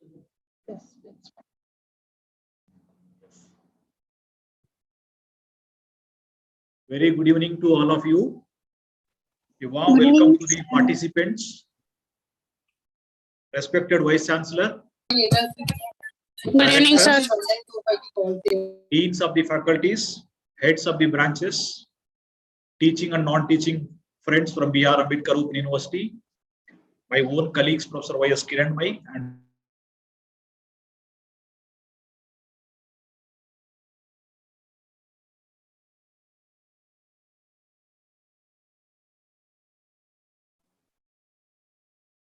Yes, that's fine. Very good evening to all of you. A warm welcome to the participants. Respected Vice Chancellor. Good evening, sir. Deans of the faculties, heads of the branches, teaching and non-teaching friends from B.R. Ambedkar Open University, my own colleagues, Professor Y.S. Kiranmai,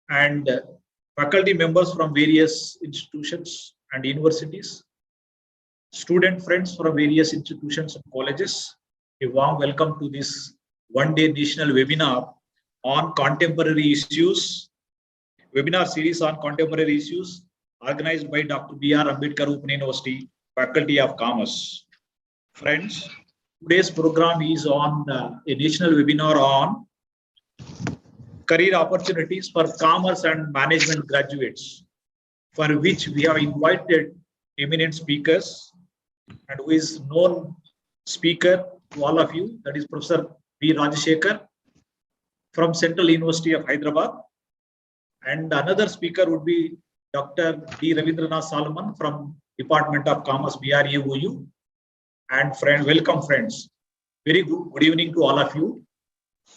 and faculty members from various institutions and universities, student friends from various institutions and colleges. A warm welcome to this one-day national webinar on contemporary issues, webinar series on contemporary issues organized by Dr. B.R. Ambedkar Open University, Faculty of Commerce. Friends, today's program is on a national webinar on career opportunities for commerce and management graduates, for which we have invited eminent speakers, and who is known speaker to all of you, that is Professor B. Rajashekar from Central University of Hyderabad. And another speaker would be Dr. D. Ravindranath Salman from Department of Commerce, BRAOU. And welcome friends. Very good evening to all of you.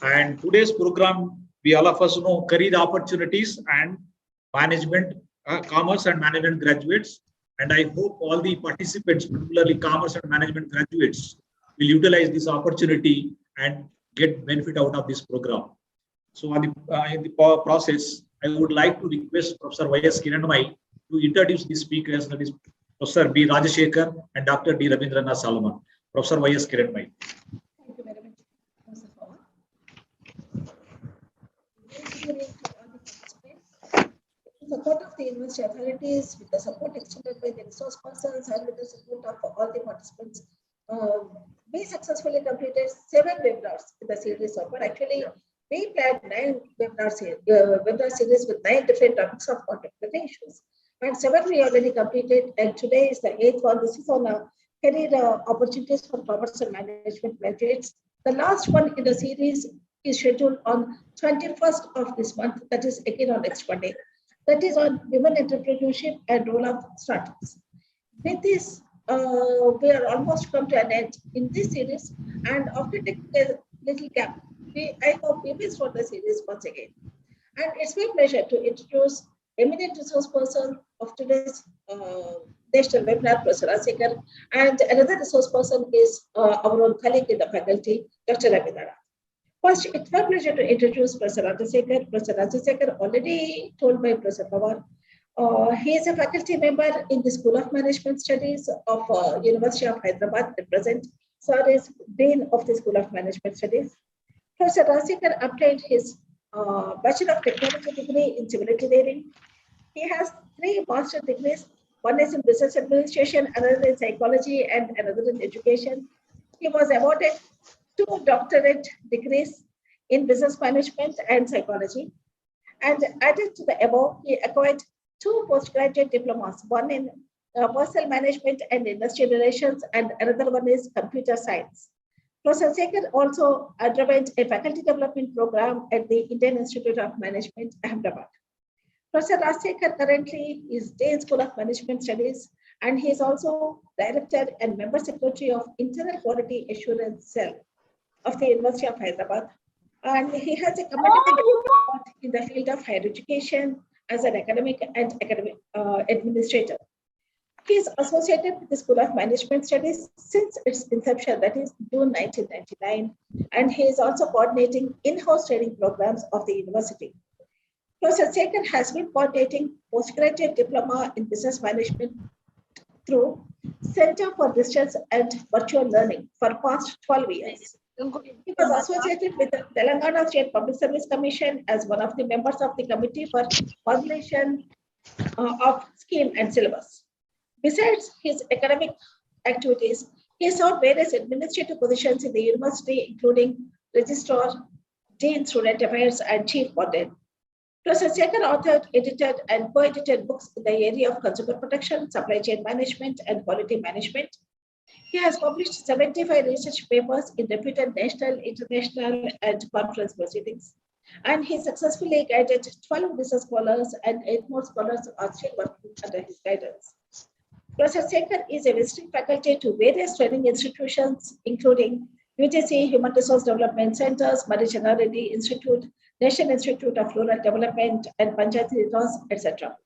And today's program, we all of us know career opportunities and management, commerce and management graduates. And I hope all the participants, particularly commerce and management graduates, will utilize this opportunity and get benefit out of this program. So in the process, I would like to request Professor Y.S. Kiranmai to introduce the speakers, that is Professor B. Rajashekar and Dr. D. Ravindranath Salman. Professor Y.S. Kiranmai. Thank you very much, first of all. Good evening to all the participants. With the support of the university authorities, with the support extended by the resource persons, and with the support of all the participants, we successfully completed 7 webinars in the series of, but actually we planned 9 webinar series with 9 different topics of contemporary issues. And 7 we already completed, and today is the 8th one. This is on career opportunities for commerce and management graduates. The last one in the series is scheduled on 21st of this month, that is again on next Monday. That is on women entrepreneurship and role of startups. With this, we are almost come to an end in this series, and after taking a little gap, I hope we will start the series once again. And it's my pleasure to introduce eminent resource person of today's national webinar, Professor Rajashekar, and another resource person is our own colleague in the faculty, Dr. Ravindranath. First, it's my pleasure to introduce Professor Rajashekar. Professor Rajashekar, already told by Professor Pawar, he is a faculty member in the School of Management Studies of University of Hyderabad at present. Sir is Dean of the School of Management Studies. Professor Rajashekar obtained his Bachelor of Technology degree in Civil Engineering. He has 3 master's degrees. One is in Business Administration, another in Psychology, and another in Education. He was awarded 2 doctorate degrees in Business Management and Psychology. And added to the above, he acquired 2 postgraduate diplomas, one in Personal Management and Industrial Relations, and another one is Computer Science. Professor Sekar also underwent a faculty development program at the Indian Institute of Management, Ahmedabad. Professor Rajashekar currently is Dean School of Management Studies, and he is also Director and Member Secretary of Internal Quality Assurance Cell of the University of Hyderabad. And he has a commendable record in the field of higher education as an academic and academic administrator. He is associated with the School of Management Studies since its inception, that is June 1999, and he is also coordinating in-house training programs of the university. Professor Sekar has been coordinating postgraduate diploma in business management through Center for Distance and Virtual Learning for past 12 years. He was associated with the Telangana State Public Service Commission as one of the members of the Committee for Formulation of Scheme and Syllabus. Besides his academic activities, he served various administrative positions in the university, including Registrar, Dean Student Affairs, and Chief Warden. Professor Sekhar authored, edited, and co-edited books in the area of consumer protection, supply chain management, and quality management. He has published 75 research papers in reputed national, international, and conference proceedings. And he successfully guided 12 business scholars, and 8 more scholars are still working under his guidance. Professor Sekhar is a visiting faculty to various training institutions, including UGC, Human Resource Development Centers, Marie Janaredi Institute, National Institute of Rural Development, and Panchayati Raj, etc.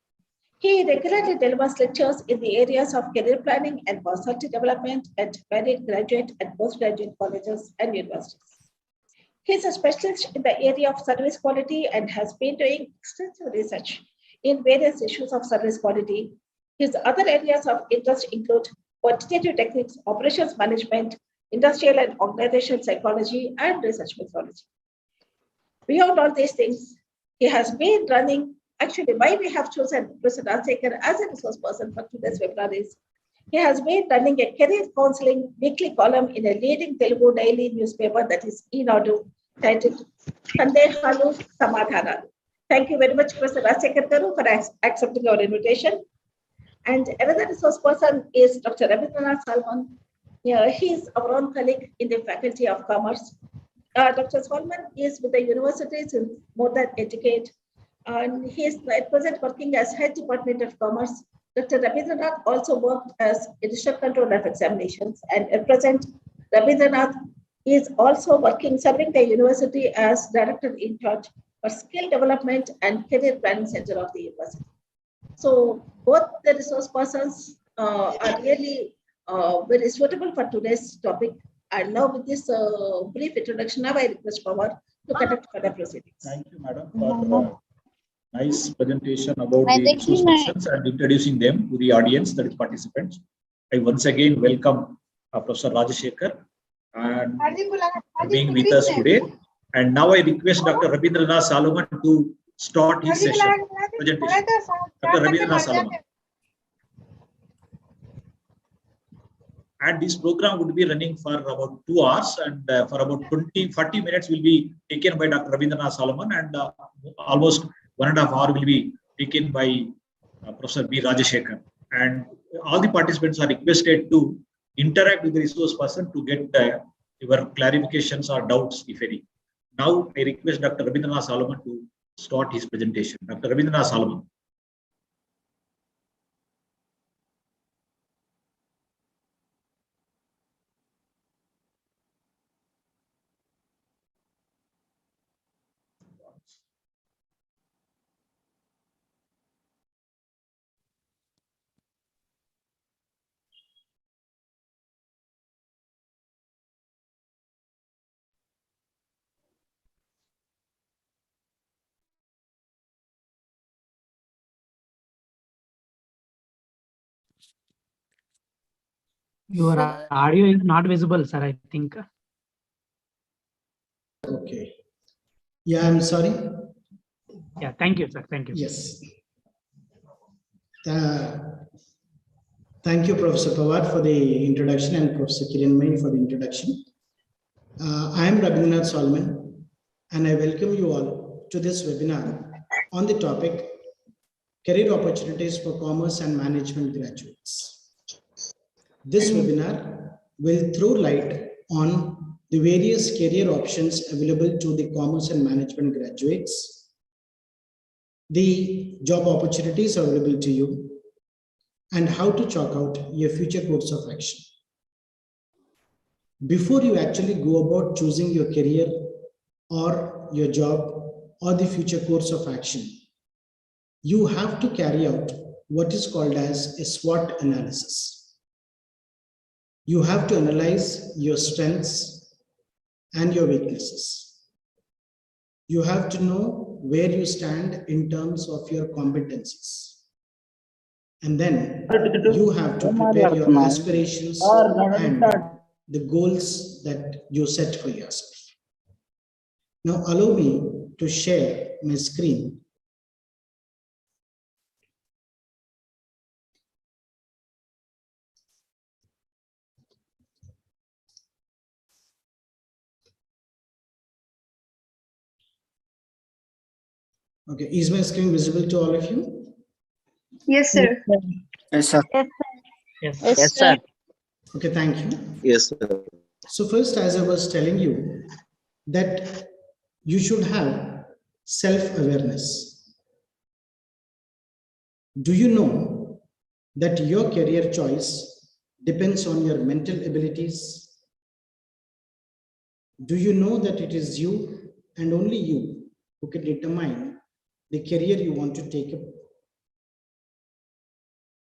He regularly delivers lectures in the areas of career planning and personality development at varied graduate and postgraduate colleges and universities. He is a specialist in the area of service quality and has been doing extensive research in various issues of service quality. His other areas of interest include quantitative techniques, operations management, industrial and organizational psychology, and research methodology. Beyond all these things, he has been running. Actually, why we have chosen Professor Rajsekhar as a resource person for today's webinar is he has been running a career counseling weekly column in a leading Telugu daily newspaper that is Eenadu, titled Sandehalu Samadhanalu. Thank you very much, Professor Rajsekhar Garu, for accepting our invitation. And another resource person is Dr. Rabindranath Salman. He is our own colleague in the Faculty of Commerce. Dr. Salman is with the university since more than a decade, and he is at present working as Head Department of Commerce. Dr. Rabindranath also worked as Editor Control of Examinations, and at present, Rabindranath is also serving the university as Director in charge for Skill Development and Career Planning Center of the university. So both the resource persons are really very suitable for today's topic. And now with this brief introduction, now I request Pawar to conduct further proceedings. Thank you, madam, for nice presentation about the resource persons and introducing them to the audience, that is participants. I once again welcome Professor Rajsekhar and being with us today. And now I request Dr. Rabindranath Salman to start his session presentation. Dr. Rabindranath Salman. And this program would be running for about 2 hours, and for about 40 minutes will be taken by Dr. Rabindranath Salman, and almost 1.5 hours will be taken by Professor B. Rajsekhar. And all the participants are requested to interact with the resource person to get your clarifications or doubts, if any. Now I request Dr. Rabindranath Salman to start his presentation. Dr. Rabindranath Salman. Your audio is not visible, sir, I think. Okay. Yeah, I'm sorry. Yeah, thank you, sir. Thank you. Yes. Thank you, Professor Pawar, for the introduction, and Professor Kiranmay for the introduction. I am Rabindranath Salman, and I welcome you all to this webinar on the topic Career Opportunities for Commerce and Management Graduates. This webinar will throw light on the various career options available to the commerce and management graduates, the job opportunities available to you, and how to chalk out your future course of action. Before you actually go about choosing your career or your job or the future course of action, you have to carry out what is called as a SWOT analysis. You have to analyze your strengths and your weaknesses. You have to know where you stand in terms of your competencies. And then you have to prepare your aspirations and the goals that you set for yourself. Now allow me to share my screen. Okay, is my screen visible to all of you? Yes, sir. Yes, sir. Yes, sir. Okay, thank you. Yes, sir. So first, as I was telling you, that you should have self-awareness. Do you know that your career choice depends on your mental abilities? Do you know that it is you and only you who can determine the career you want to take up?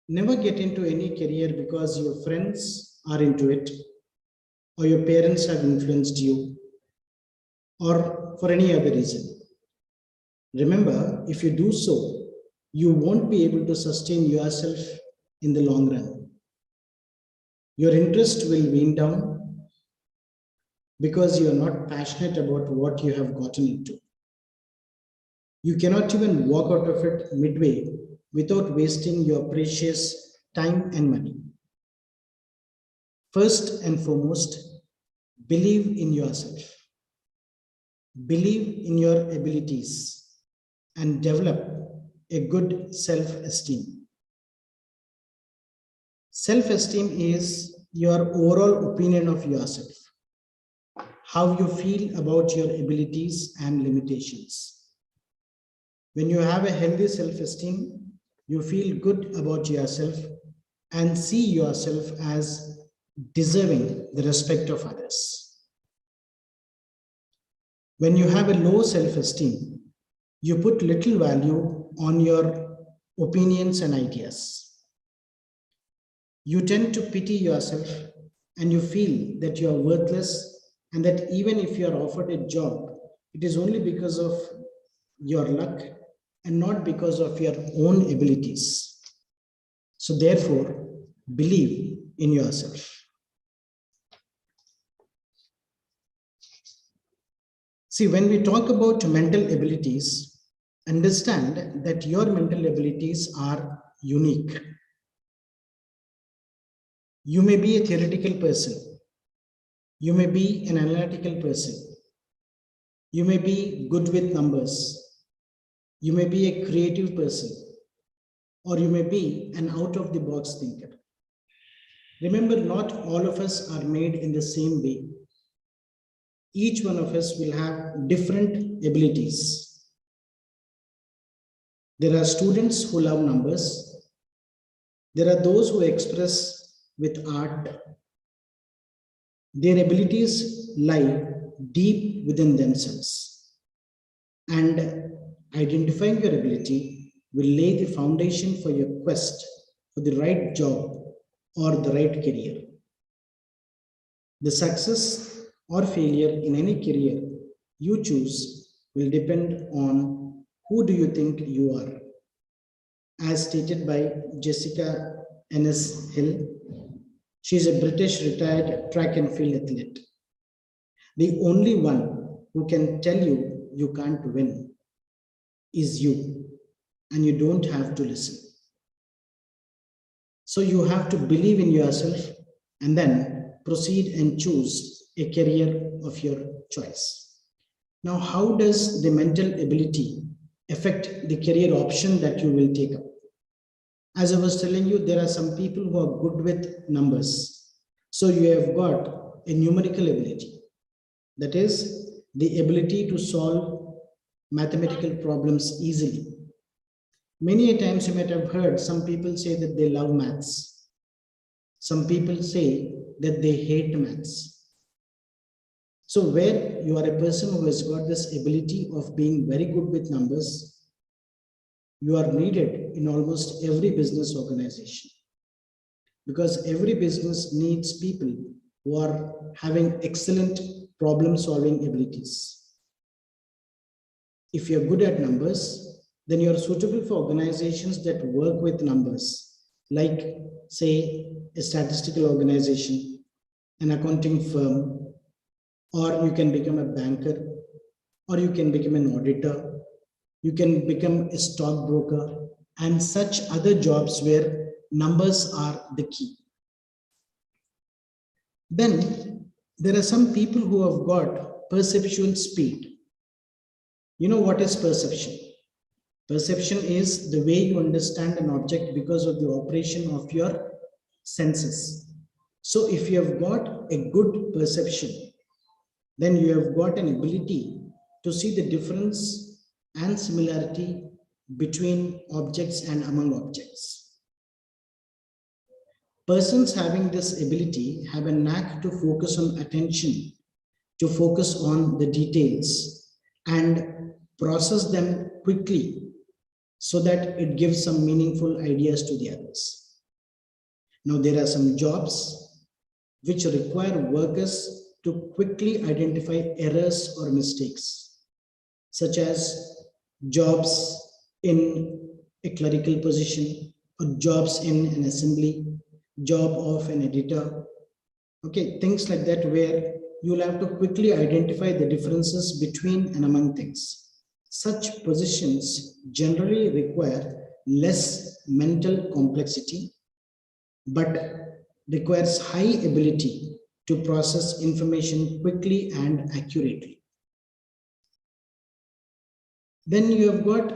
Never get into any career because your friends are into it, or your parents have influenced you, or for any other reason. Remember, if you do so, you won't be able to sustain yourself in the long run. Your interest will wean down because you are not passionate about what you have gotten into. You cannot even walk out of it midway without wasting your precious time and money. First and foremost, believe in yourself. Believe in your abilities and develop a good self-esteem. Self-esteem is your overall opinion of yourself, how you feel about your abilities and limitations. When you have a healthy self-esteem, you feel good about yourself and see yourself as deserving the respect of others. When you have a low self-esteem, you put little value on your opinions and ideas. You tend to pity yourself and you feel that you are worthless and that even if you are offered a job, it is only because of your luck and not because of your own abilities. So therefore, believe in yourself. See, when we talk about mental abilities, understand that your mental abilities are unique. You may be a theoretical person. You may be an analytical person. You may be good with numbers. You may be a creative person, or you may be an out-of-the-box thinker. Remember, not all of us are made in the same way. Each one of us will have different abilities. There are students who love numbers. There are those who express with art. Their abilities lie deep within themselves. And identifying your ability will lay the foundation for your quest for the right job or the right career. The success or failure in any career you choose will depend on who do you think you are. As stated by Jessica Ennis Hill, she is a British retired track and field athlete. The only one who can tell you you can't win is you, and you don't have to listen. So you have to believe in yourself and then proceed and choose a career of your choice. Now, how does the mental ability affect the career option that you will take up? As I was telling you, there are some people who are good with numbers. So you have got a numerical ability. That is the ability to solve mathematical problems easily. Many a times you might have heard some people say that they love maths. Some people say that they hate maths. So where you are a person who has got this ability of being very good with numbers, you are needed in almost every business organization. Because every business needs people who are having excellent problem-solving abilities. If you're good at numbers, then you're suitable for organizations that work with numbers, like, say, a statistical organization, an accounting firm, or you can become a banker, or you can become an auditor, you can become a stockbroker, and such other jobs where numbers are the key. Then there are some people who have got perceptual speed. You know what is perception? Perception is the way you understand an object because of the operation of your senses. So if you have got a good perception, then you have got an ability to see the difference and similarity between objects and among objects. Persons having this ability have a knack to focus on attention, to focus on the details and process them quickly so that it gives some meaningful ideas to the others. Now, there are some jobs which require workers to quickly identify errors or mistakes, such as jobs in a clerical position or jobs in an assembly, job of an editor. Okay, things like that, where you'll have to quickly identify the differences between and among things. Such positions generally require less mental complexity, but requires high ability to process information quickly and accurately. Then you have got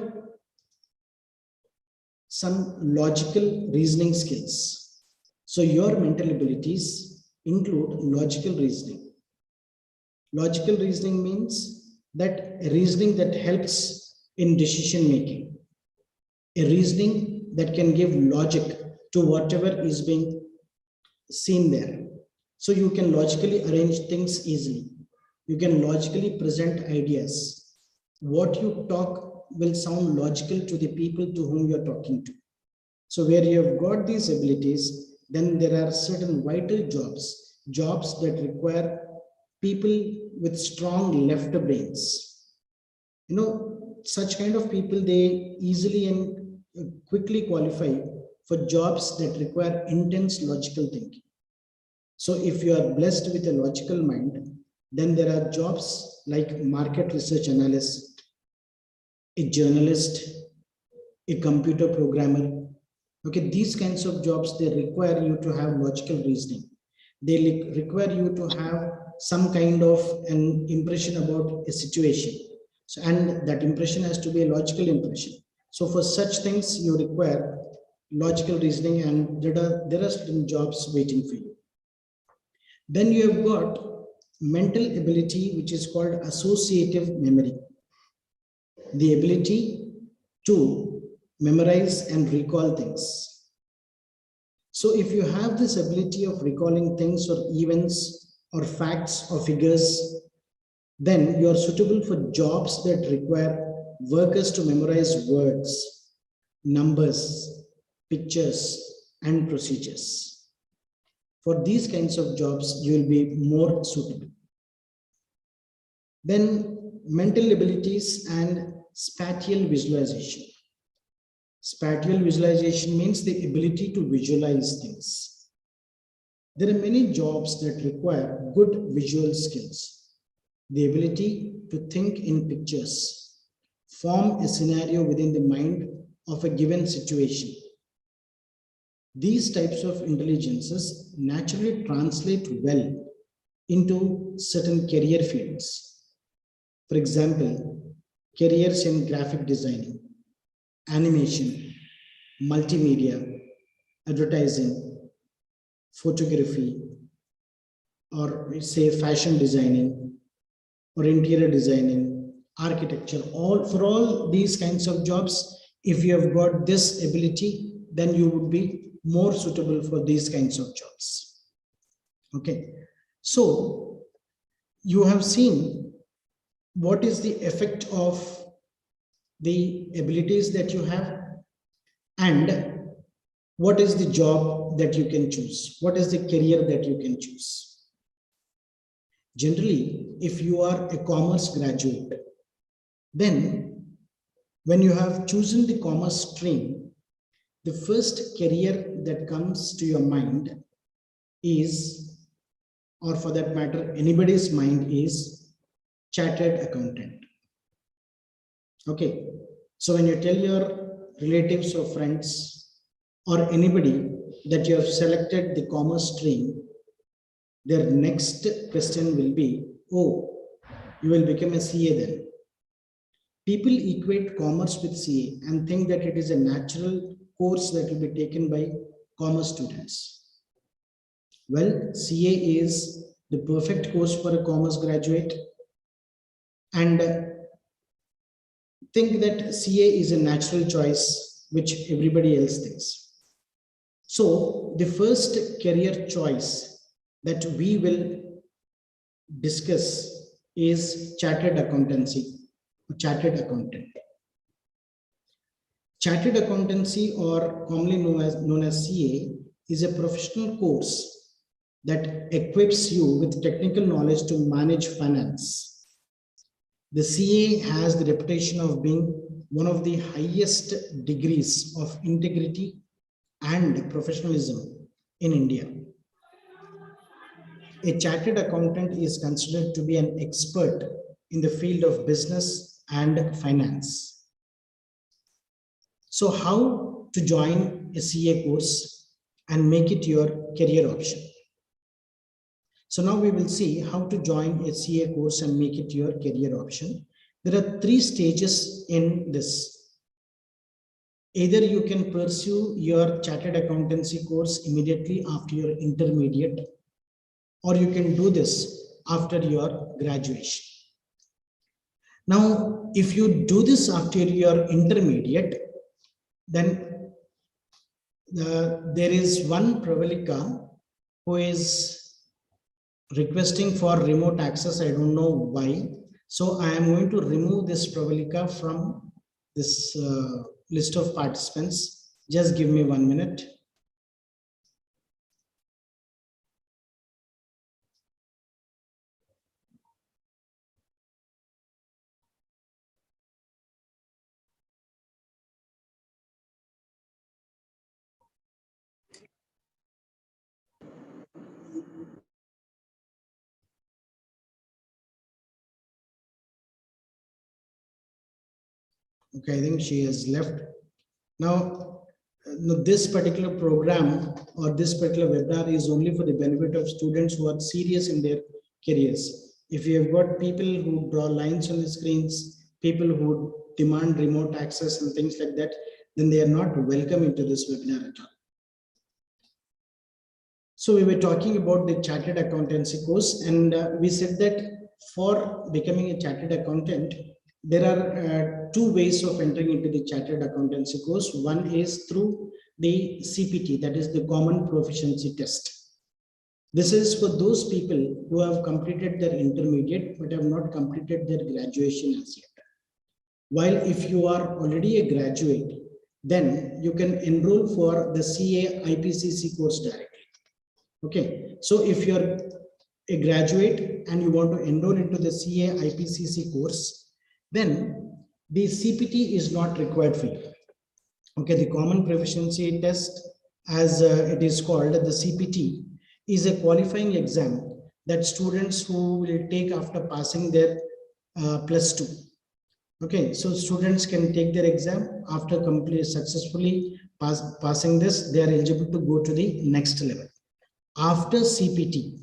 some logical reasoning skills. So your mental abilities include logical reasoning. Logical reasoning means that a reasoning that helps in decision making, a reasoning that can give logic to whatever is being seen there. So you can logically arrange things easily. You can logically present ideas. What you talk will sound logical to the people to whom you're talking to. So where you have got these abilities, then there are certain vital jobs, jobs that require people with strong left brains. You know, such kind of people, they easily and quickly qualify for jobs that require intense logical thinking. So if you are blessed with a logical mind, then there are jobs like market research analyst, a journalist, a computer programmer. Okay, these kinds of jobs, they require you to have logical reasoning. They require you to have some kind of an impression about a situation. So, and that impression has to be a logical impression. So for such things, you require logical reasoning, and there are certain jobs waiting for you. Then you have got mental ability, which is called associative memory. The ability to memorize and recall things. So if you have this ability of recalling things or events or facts or figures, then you are suitable for jobs that require workers to memorize words, numbers, pictures, and procedures. For these kinds of jobs, you will be more suitable. Then mental abilities and spatial visualization. Spatial visualization means the ability to visualize things. There are many jobs that require good visual skills. The ability to think in pictures, form a scenario within the mind of a given situation. These types of intelligences naturally translate well into certain career fields. For example, careers in graphic designing, animation, multimedia, advertising, photography, or say fashion designing, or interior designing, architecture. For all these kinds of jobs, if you have got this ability, then you would be more suitable for these kinds of jobs. Okay, so you have seen what is the effect of the abilities that you have, and what is the job that you can choose, what is the career that you can choose. Generally, if you are a commerce graduate, then when you have chosen the commerce stream, the first career that comes to your mind is, or for that matter, anybody's mind is, chartered accountant. Okay, so when you tell your relatives or friends or anybody that you have selected the commerce stream, their next question will be, oh, you will become a CA then. people equate commerce with CA and think that it is a natural course that will be taken by commerce students. Well, CA is the perfect course for a commerce graduate, and think that CA is a natural choice which everybody else thinks. So the first career choice that we will discuss is chartered accountancy, chartered accountant. Chartered accountancy, or commonly known as CA, is a professional course that equips you with technical knowledge to manage finance. The CA has the reputation of being one of the highest degrees of integrity and professionalism in India. A chartered accountant is considered to be an expert in the field of business and finance. So how to join a CA course and make it your career option? So now we will see how to join a CA course and make it your career option. There are 3 stages in this. Either you can pursue your chartered accountancy course immediately after your intermediate, or you can do this after your graduation. Now, if you do this after your intermediate, then there is one Pravalika who is requesting for remote access. I don't know why. So I am going to remove this Pravalika from this list of participants. Just give me 1 minute. Okay, I think she has left. Now, this particular program or this particular webinar is only for the benefit of students who are serious in their careers. If you have got people who draw lines on the screens, people who demand remote access and things like that, then they are not welcome into this webinar at all. So we were talking about the chartered accountancy course, and we said that for becoming a chartered accountant, there are 2 ways of entering into the chartered accountancy course. One is through the CPT, that is the Common Proficiency Test. This is for those people who have completed their intermediate but have not completed their graduation as yet. While if you are already a graduate, then you can enroll for the CA Ipcc course directly. Okay, so if you're a graduate and you want to enroll into the CA Ipcc course, then the CPT is not required for you. Okay, the Common Proficiency Test, as it is called, the CPT, is a qualifying exam that students who will take after passing their +2. Okay, so students can take their exam after successfully passing this. They are eligible to go to the next level. After CPT,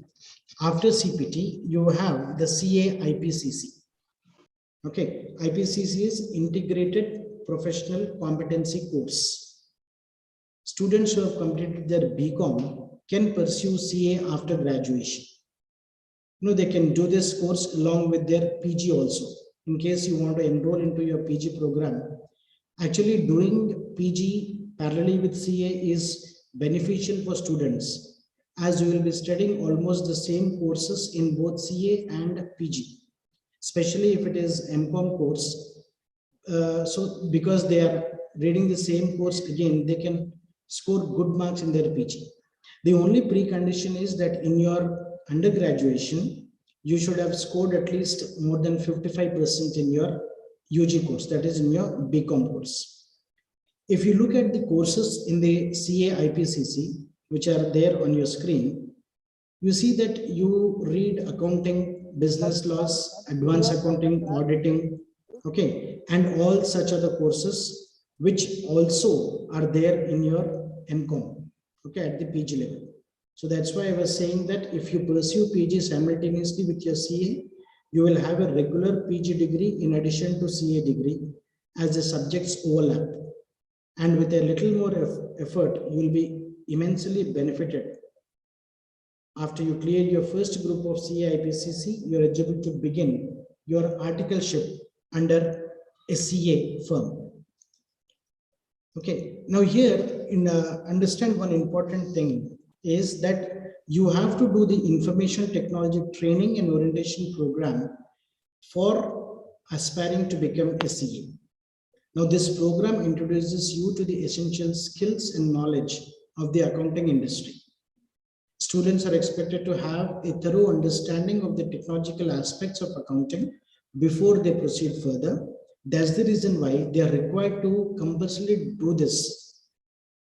you have the CA Ipcc. Okay, Ipcc is Integrated Professional Competency Course. Students who have completed their BCom can pursue CA after graduation. They can do this course along with their PG also. In case you want to enroll into your PG program, actually doing PG parallelly with CA is beneficial for students, as you will be studying almost the same courses in both CA and PG. Especially if it is MCom course. So because they are reading the same course again, they can score good marks in their PG. The only precondition is that in your undergraduation, you should have scored at least more than 55% in your UG course, that is in your BCom course. If you look at the courses in the CA Ipcc, which are there on your screen, you see that you read accounting, business laws, advanced accounting, auditing, okay, and all such other courses which also are there in your MCom, okay, at the PG level. So that's why I was saying that if you pursue PG simultaneously with your CA, you will have a regular PG degree in addition to CA degree as the subjects overlap. And with a little more effort, you will be immensely benefited. After you clear your first group of CA Ipcc, you are eligible to begin your articleship under a CA firm. Okay, now here understand one important thing is that you have to do the information technology training and orientation program for aspiring to become a CA. Now this program introduces you to the essential skills and knowledge of the accounting industry. Students are expected to have a thorough understanding of the technological aspects of accounting before they proceed further. That's the reason why they are required to compulsorily do this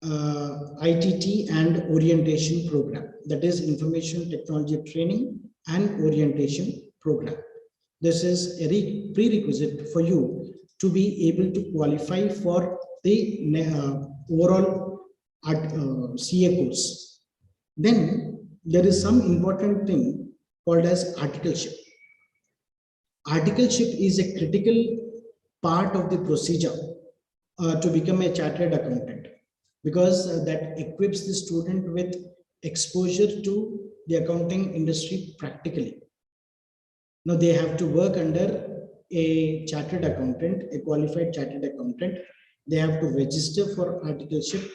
ITT and orientation program, that is information technology training and orientation program. This is a prerequisite for you to be able to qualify for the overall CA course. Then there is some important thing called as articleship. Articleship is a critical part of the procedure to become a chartered accountant, because that equips the student with exposure to the accounting industry practically. Now they have to work under a chartered accountant, a qualified chartered accountant. They have to register for articleship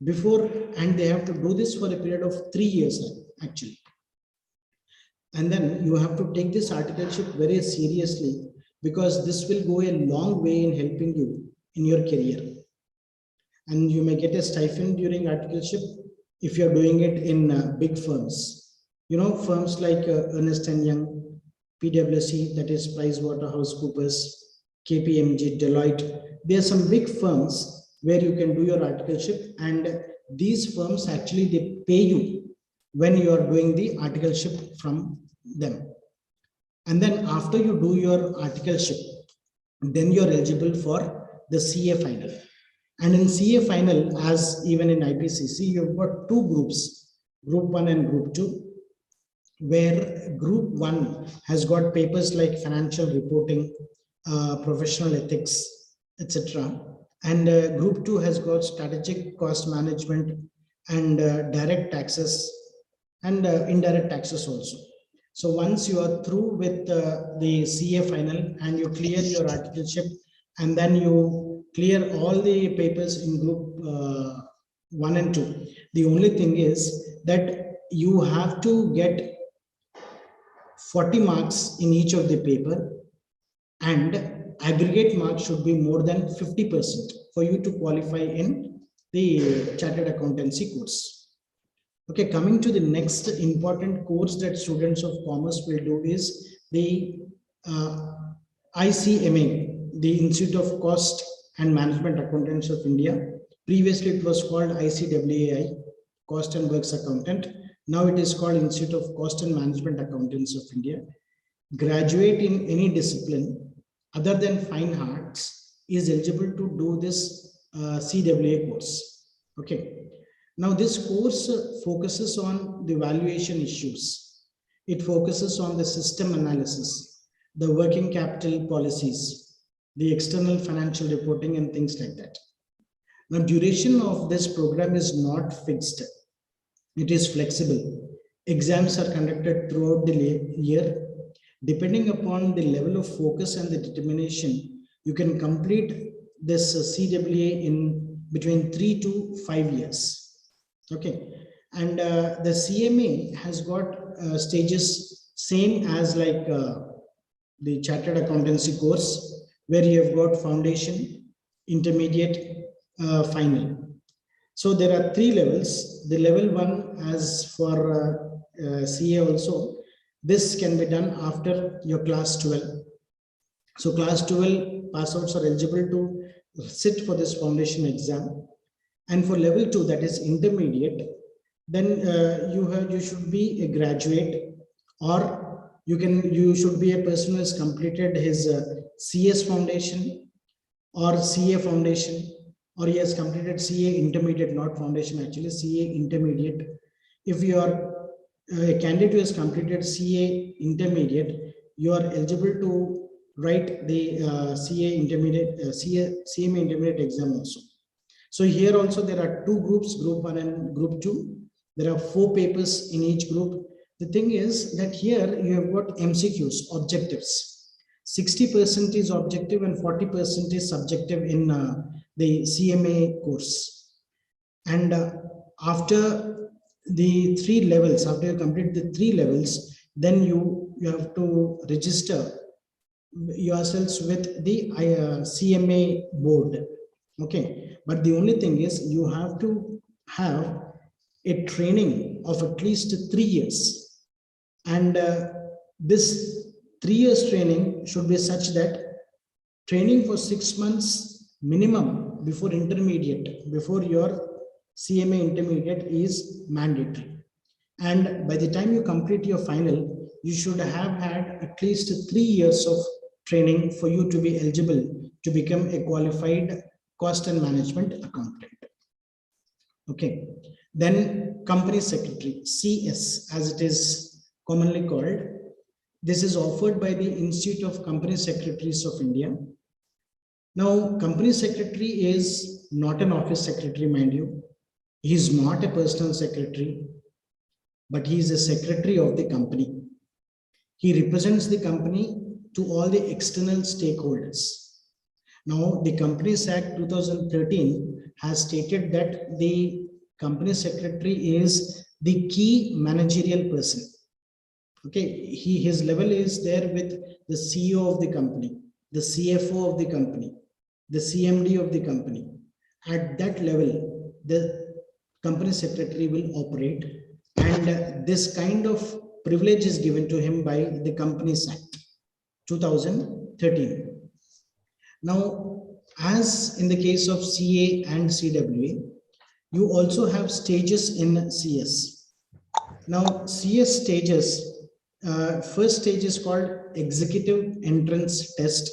before, and they have to do this for a period of 3 years actually. And then you have to take this articleship very seriously, because this will go a long way in helping you in your career. And you may get a stipend during articleship if you're doing it in big firms. You know, firms like Ernst & Young, PwC, that is PricewaterhouseCoopers, KPMG, Deloitte. There are some big firms where you can do your articleship, and these firms actually they pay you when you are doing the articleship from them. And then after you do your articleship, then you're eligible for the CA final. And in CA final, as even in Ipcc, you've got two groups, group 1 and group 2, where group 1 has got papers like financial reporting, professional ethics, etc. And group 2 has got strategic cost management and direct taxes and indirect taxes also. So once you are through with the CA final and you clear your articleship, and then you clear all the papers in group 1 and 2, the only thing is that you have to get 40 marks in each of the paper, and aggregate marks should be more than 50% for you to qualify in the chartered accountancy course. Okay, coming to the next important course that students of commerce will do is the ICMA, the Institute of Cost and Management Accountants of India. Previously, it was called ICWAI, Cost and Works Accountant. Now it is called Institute of Cost and Management Accountants of India. Graduate in any discipline other than fine arts is eligible to do this CWA course. Okay. Now this course focuses on the valuation issues. It focuses on the system analysis, the working capital policies, the external financial reporting and things like that. Now duration of this program is not fixed. It is flexible. Exams are conducted throughout the year. Depending upon the level of focus and the determination, you can complete this CWA in between 3 to 5 years. Okay, and the CMA has got stages same as like the chartered accountancy course, where you have got foundation, intermediate, final. So there are 3 levels. The level 1, as for CA also, this can be done after your class 12. So class 12 pass outs are eligible to sit for this foundation exam. And for level 2, that is intermediate, then you should be a graduate, or you should be a person who has completed his CS foundation or CA foundation, or he has completed CA intermediate, not foundation actually, CA intermediate. If you are a candidate who has completed CA intermediate, you are eligible to write the CMA intermediate exam also. So here also there are two groups, group 1 and group 2. There are 4 papers in each group. The thing is that here you have got MCQs, objectives. 60% is objective and 40% is subjective in the CMA course. And after the 3 levels, after you complete the 3 levels, then you have to register yourselves with the CMA board. Okay, but the only thing is you have to have a training of at least 3 years, and this 3 years training should be such that training for 6 months minimum before intermediate, before your CMA intermediate is mandatory, and by the time you complete your final, you should have had at least 3 years of training for you to be eligible to become a qualified cost and management accountant. Okay, then company secretary, CS as it is commonly called. This is offered by the Institute of Company Secretaries of India. Now, company secretary is not an office secretary, mind you. He is not a personal secretary, but he is a secretary of the company. He represents the company to all the external stakeholders. Now, the Companies Act 2013 has stated that the company secretary is the key managerial person. Okay, his level is there with the CEO of the company, the CFO of the company, the CMD of the company. At that level, the company secretary will operate, and this kind of privilege is given to him by the Companies Act 2013. Now, as in the case of CA and CWA, you also have stages in CS. Now, CS stages, first stage is called Executive Entrance Test.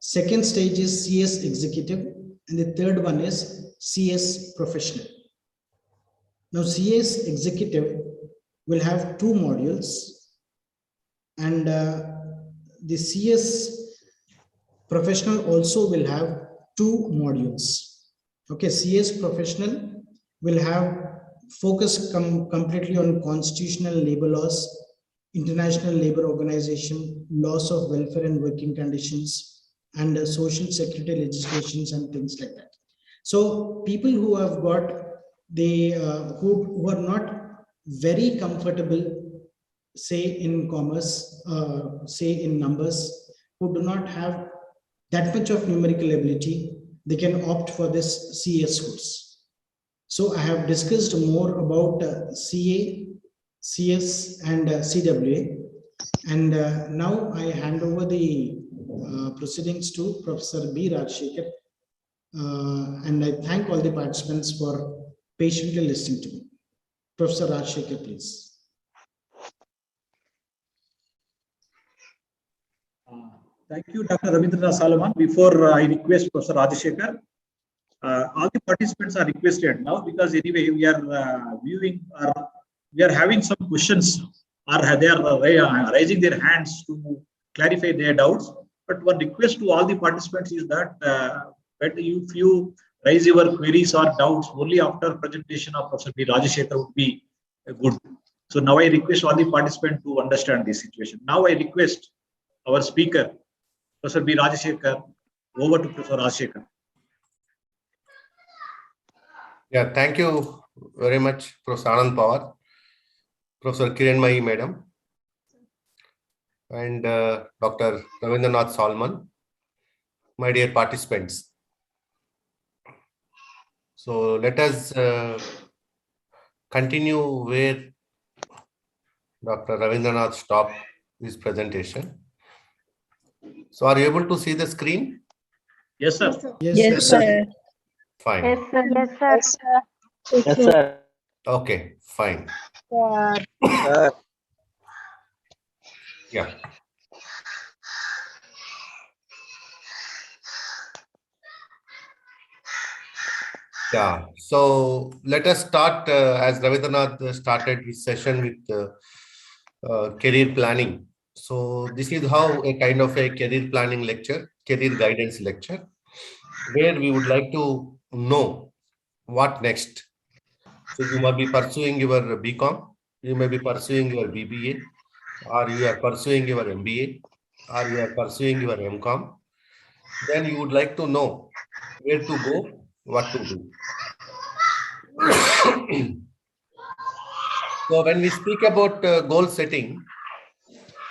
Second stage is CS Executive, and the third one is CS Professional. Now, CS Executive will have 2 modules, and the CS Professional also will have 2 modules. Okay, CS Professional will have focus completely on constitutional labor laws, international labor organization, laws of welfare and working conditions, and social security legislations and things like that. So people who have got the who are not very comfortable, say in commerce, say in numbers, who do not have that much of numerical ability, they can opt for this CS course. So I have discussed more about CA, CS, and CWA, and now I hand over the proceedings to Professor B. Rajshekhar, and I thank all the participants for patiently listening to me. Professor Rajshekhar, please. Thank you, Dr. Ravindranath Solomon. Before I request Professor Rajshekhar, all the participants are requested now, because anyway we are we are having some questions, or they are raising their hands to clarify their doubts. But one request to all the participants is that if you raise your queries or doubts only after presentation of Professor B. Rajshekhar would be good. So now I request all the participants to understand this situation. Now I request our speaker, Professor B. Rajshekhar. Over to Professor Rajshekhar. Yeah, thank you very much, Professor Anand Pawar, Professor Kiranmai Madam, and Dr. Ravindranath Solomon, my dear participants. So let us continue where Dr. Ravindranath stopped his presentation. So are you able to see the screen? Yes, sir. Yes, sir. Fine. Yes, sir. Yes, sir. Yes, sir. Okay, fine. Yeah. Yeah, so let us start as Ravindranath started his session with career planning. So this is how a kind of a career planning lecture, career guidance lecture, where we would like to know what next. So you might be pursuing your BCom, you may be pursuing your BBA, or you are pursuing your MBA, or you are pursuing your MCom. Then you would like to know where to go, what to do. So when we speak about goal setting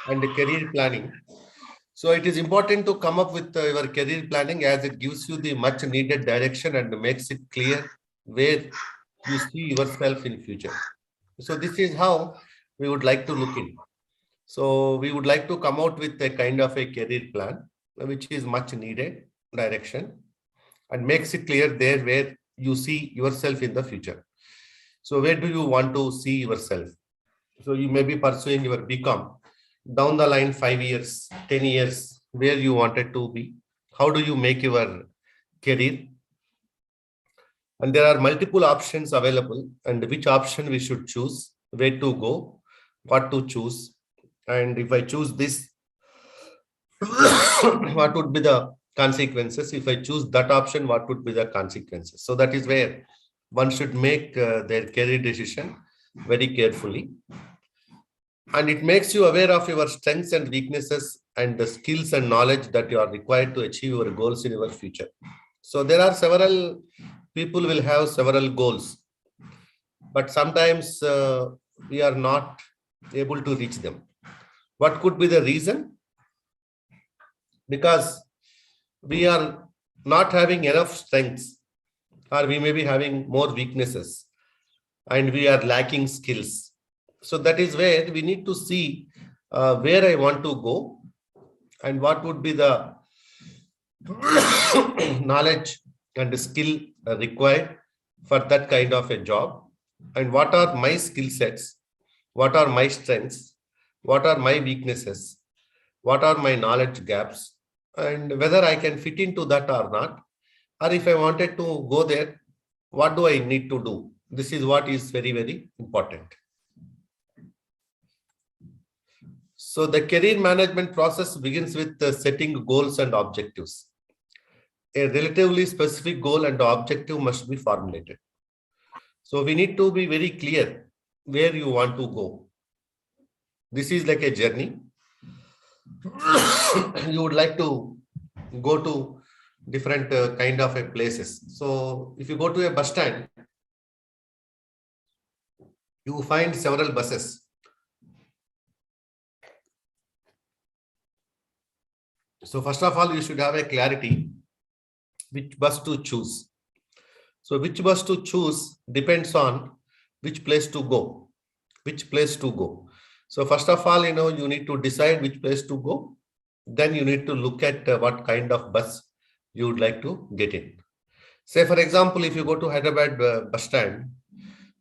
and career planning, so it is important to come up with your career planning, as it gives you the much needed direction and makes it clear where you see yourself in future. So this is how we would like to look in. So we would like to come out with a kind of a career plan, which is much needed direction and makes it clear there where you see yourself in the future. So where do you want to see yourself? So you may be pursuing your BCom down the line 5 years, 10 years, where you wanted to be. How do you make your career? And there are multiple options available, and which option we should choose, where to go, what to choose. And if I choose this, what would be the consequences? If I choose that option, what would be the consequences? So that is where one should make their career decision very carefully. And it makes you aware of your strengths and weaknesses and the skills and knowledge that you are required to achieve your goals in your future. So there are several people will have several goals, but sometimes we are not able to reach them. What could be the reason? Because we are not having enough strengths, or we may be having more weaknesses, and we are lacking skills. So that is where we need to see where I want to go and what would be the knowledge and skill required for that kind of a job, and what are my skill sets, what are my strengths, what are my weaknesses, what are my knowledge gaps, and whether I can fit into that or not, or if I wanted to go there, what do I need to do? This is what is very, very important. So the career management process begins with setting goals and objectives. A relatively specific goal and objective must be formulated. So we need to be very clear where you want to go. This is like a journey. You would like to go to different kind of a places. So if you go to a bus stand, you find several buses. So first of all, you should have a clarity which bus to choose. So which bus to choose depends on which place to go, which place to go. So first of all, you need to decide which place to go. Then you need to look at what kind of bus you would like to get in. Say, for example, if you go to Hyderabad bus stand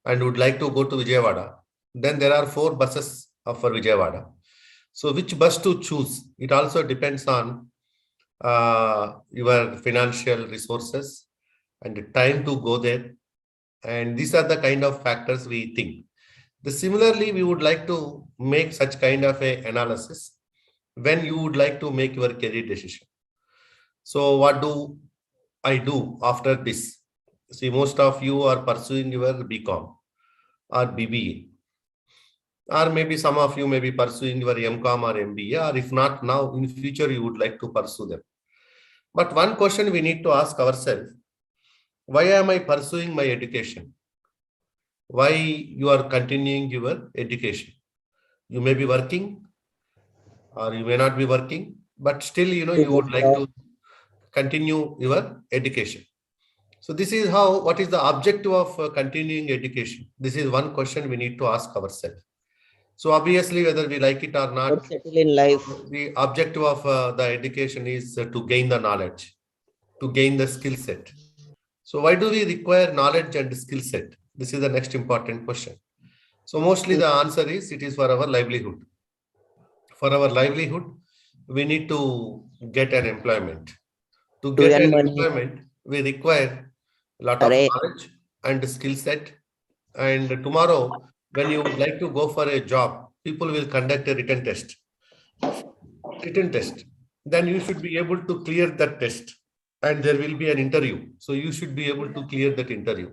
and would like to go to Vijayawada, then there are 4 buses for Vijayawada. So which bus to choose? It also depends on your financial resources and the time to go there. And these are the kind of factors we think. Similarly, we would like to make such kind of a analysis when you would like to make your career decision. So what do I do after this? See, most of you are pursuing your BCom or BBA, or maybe some of you may be pursuing your MCom or MBA, or if not now, in future you would like to pursue them. But one question we need to ask ourselves: why am I pursuing my education? Why you are continuing your education? You may be working or you may not be working, but still, you would like to continue your education. So this is what is the objective of continuing education? This is one question we need to ask ourselves. So obviously, whether we like it or not, settle in life. the objective of the education is to gain the knowledge, to gain the skill set. So why do we require knowledge and skill set? This is the next important question. So mostly the answer is it is for our livelihood. For our livelihood, we need to get an employment. To get an employment, we require a lot of knowledge and skill set. And tomorrow, when you would like to go for a job, people will conduct a written test. written test, then you should be able to clear that test, and there will be an interview. So you should be able to clear that interview.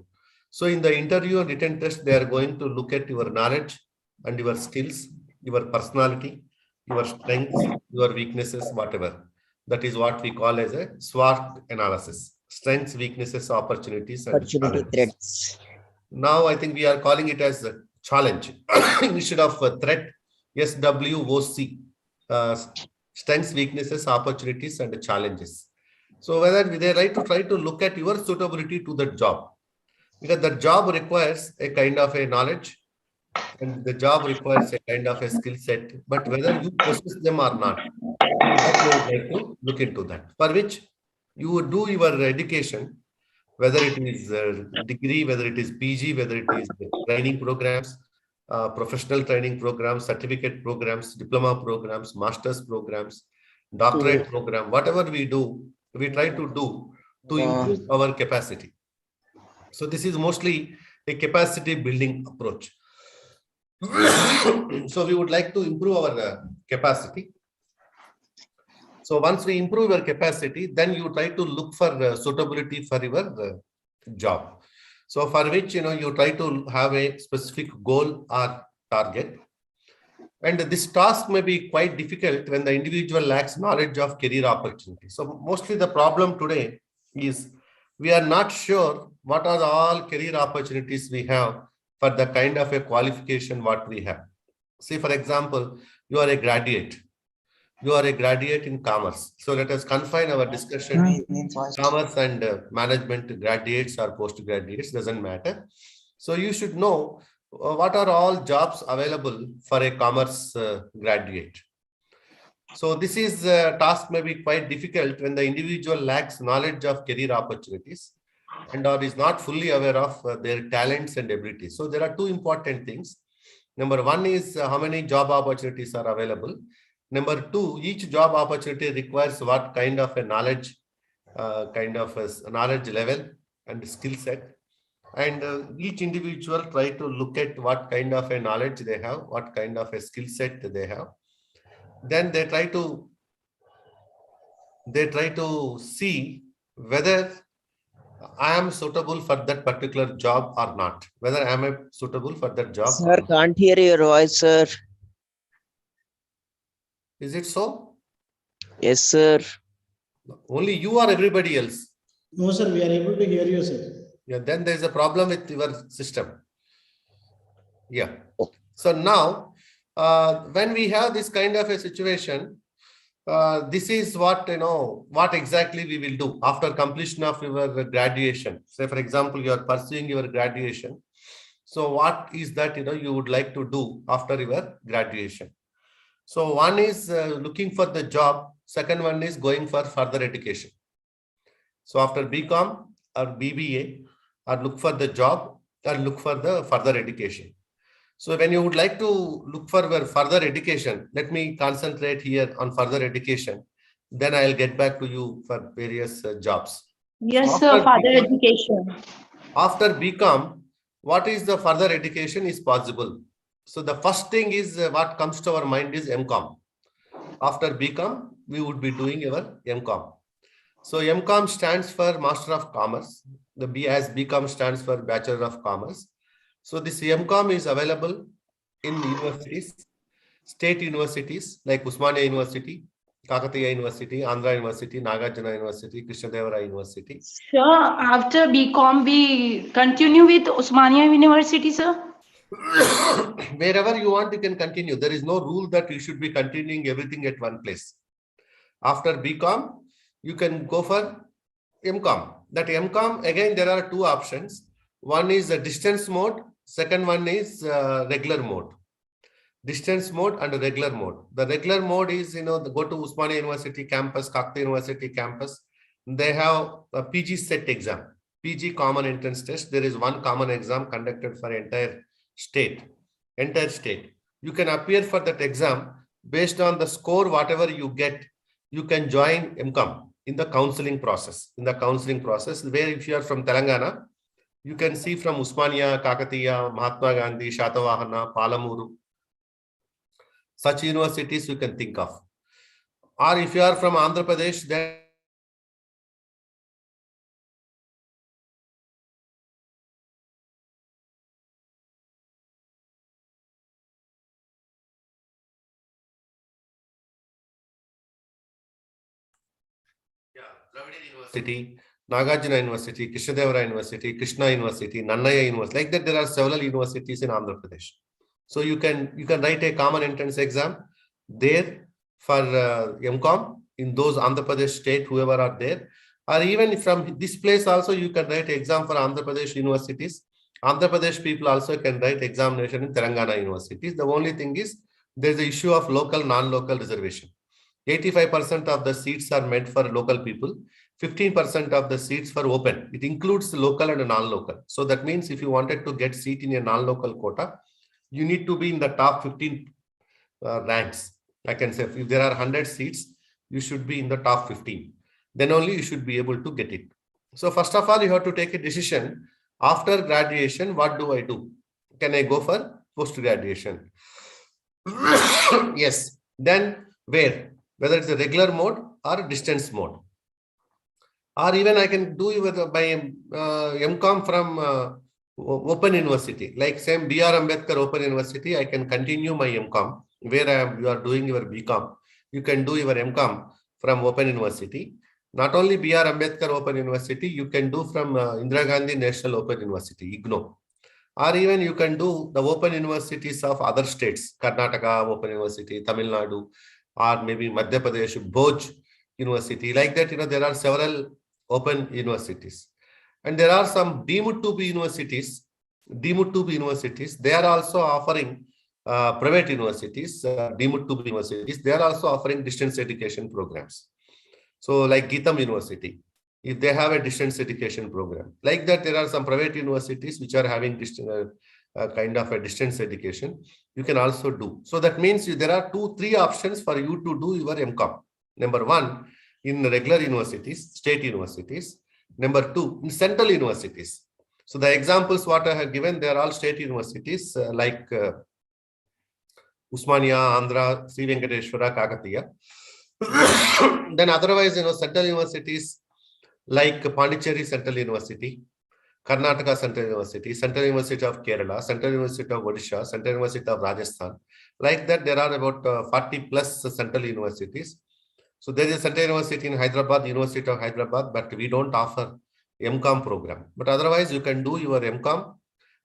So in the interview and written test, they are going to look at your knowledge and your skills, your personality, your strengths, your weaknesses, whatever. That is what we call as a SWOT analysis: strengths, weaknesses, opportunities, and Opportunity challenges. threats. Now I think we are calling it as a challenge instead of a threat. SWOC, strengths, weaknesses, opportunities, and challenges. So whether they try to look at your suitability to that job, because the job requires a kind of a knowledge, and the job requires a kind of a skill set, but whether you possess them or not, that you would like to look into that, for which you would do your education, whether it is degree, whether it is PG, whether it is training programs, professional training programs, certificate programs, diploma programs, master's programs, doctorate program, whatever we do, we try to do to improve our capacity. So this is mostly a capacity building approach. So we would like to improve our capacity. So once we improve your capacity, then you try to look for suitability for your job. So for which, you try to have a specific goal or target. And this task may be quite difficult when the individual lacks knowledge of career opportunities. So mostly the problem today is we are not sure what are all career opportunities we have for the kind of a qualification what we have. See, for example, you are a graduate. You are a graduate in commerce. So let us confine our discussion to commerce and management graduates or postgraduates, doesn't matter. So you should know what are all jobs available for a commerce graduate. So this is task may be quite difficult when the individual lacks knowledge of career opportunities and or is not fully aware of their talents and abilities. So there are two important things. Number one is how many job opportunities are available. Number two, each job opportunity requires what kind of a knowledge, knowledge level and skill set. And each individual try to look at what kind of a knowledge they have, what kind of a skill set they have. Then they try to see whether I am suitable for that particular job or not. Whether I am suitable for that job. Sir, can't hear your voice, sir. Is it so? Yes, sir. Only you or everybody else? No, sir, we are able to hear you, sir. Yeah, then there is a problem with your system. Yeah. So now, when we have this kind of a situation, this is what, what exactly we will do after completion of your graduation. Say, for example, you are pursuing your graduation. So what is that, you would like to do after your graduation? So one is looking for the job. Second one is going for further education. So after BCom or BBA, or look for the job or look for the further education. So when you would like to look for further education, let me concentrate here on further education. Then I'll get back to you for various jobs. Yes, sir, further education. After BCom, what is the further education is possible? So the first thing is what comes to our mind is MCom. After BCom, we would be doing our MCom. So MCom stands for Master of Commerce. The B as BCom stands for Bachelor of Commerce. So this MCom is available in universities, state universities like Usmania University, Kakatiya University, Andhra University, Nagarjuna University, Krishnadevara University. Sir, after BCom, we continue with Usmania University, sir? Wherever you want, you can continue. There is no rule that you should be continuing everything at one place. After BCom, you can go for MCom. That MCom, again, there are two options. One is a distance mode. Second one is regular mode. Distance mode and regular mode. The regular mode is, go to Usmania University campus, Kakatiya University campus. They have a PG set exam, PG common entrance test. There is one common exam conducted for entire state. You can appear for that exam based on the score, whatever you get, you can join MCom in the counseling process. Where if you are from Telangana, you can see from Usmania, Kakatiya, Mahatma Gandhi, Shatavahana, Palamuru. Such universities you can think of. Or if you are from Andhra Pradesh, then Dravida University, Nagarjuna University, Krishnadevara University, Krishna University, Nannaya University. Like that, there are several universities in Andhra Pradesh. So you can write a common entrance exam there for MCOM in those Andhra Pradesh state, whoever are there. Or even from this place also, you can write exam for Andhra Pradesh universities. Andhra Pradesh people also can write examination in Telangana universities. The only thing is, there is the issue of local, non-local reservation. 85% of the seats are meant for local people, 15% of the seats for open. It includes local and non-local. So that means if you wanted to get seat in a non-local quota, you need to be in the top 15 ranks. I can say if there are 100 seats, you should be in the top 15. Then only you should be able to get it. So first of all, you have to take a decision. After graduation, what do I do? Can I go for post-graduation? Yes. Then where? Whether it's a regular mode or distance mode. Or even I can do by MCOM from Open University, like same B.R. Ambedkar Open University, I can continue my MCOM, where you are doing your BCom. You can do your MCOM from Open University. Not only B.R. Ambedkar Open University, you can do from Indira Gandhi National Open University, IGNO. Or even you can do the open universities of other states, Karnataka Open University, Tamil Nadu, or maybe Madhya Pradesh, Bhoj University. Like that, there are several open universities. And there are some deemed to be universities. They are also offering private universities, deemed to be universities. They are also offering distance education programs. So like Geetam University, if they have a distance education program. Like that, there are some private universities which are having kind of a distance education. You can also do. So that means there are 2-3 options for you to do your MCOM. Number 1, in regular universities, state universities. Number 2, in central universities. So the examples what I have given, they are all state universities like Usmania, Andhra, Sri Venkateshwara, Kakatiya. Then otherwise, central universities like Pondicherry Central University, Karnataka Central University, Central University of Kerala, Central University of Odisha, Central University of Rajasthan. Like that, there are about 40 plus central universities. So there is a Central University in Hyderabad, University of Hyderabad, but we don't offer MCOM program. But otherwise, you can do your MCOM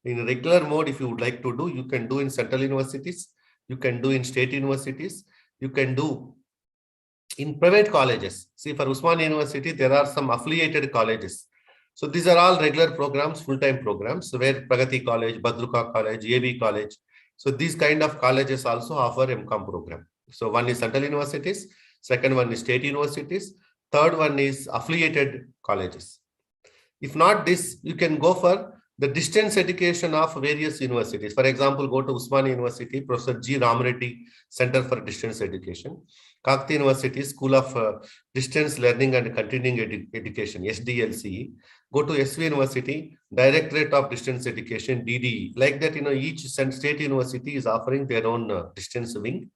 in regular mode. If you would like to do, you can do in central universities, you can do in state universities, you can do in private colleges. See, for Usman University, there are some affiliated colleges. So these are all regular programs, full-time programs, where Pragati College, Badruka College, AB College. So these kind of colleges also offer MCOM program. So one is central universities, second one is state universities, third one is affiliated colleges. If not this, you can go for the distance education of various universities. For example, go to Usman University, Professor G. Ramareddy Center for Distance Education, Kakti University, School of Distance Learning and Continuing Education, SDLCE. Go to SV University, Directorate of Distance Education, DDE. Like that, each state university is offering their own distance wing.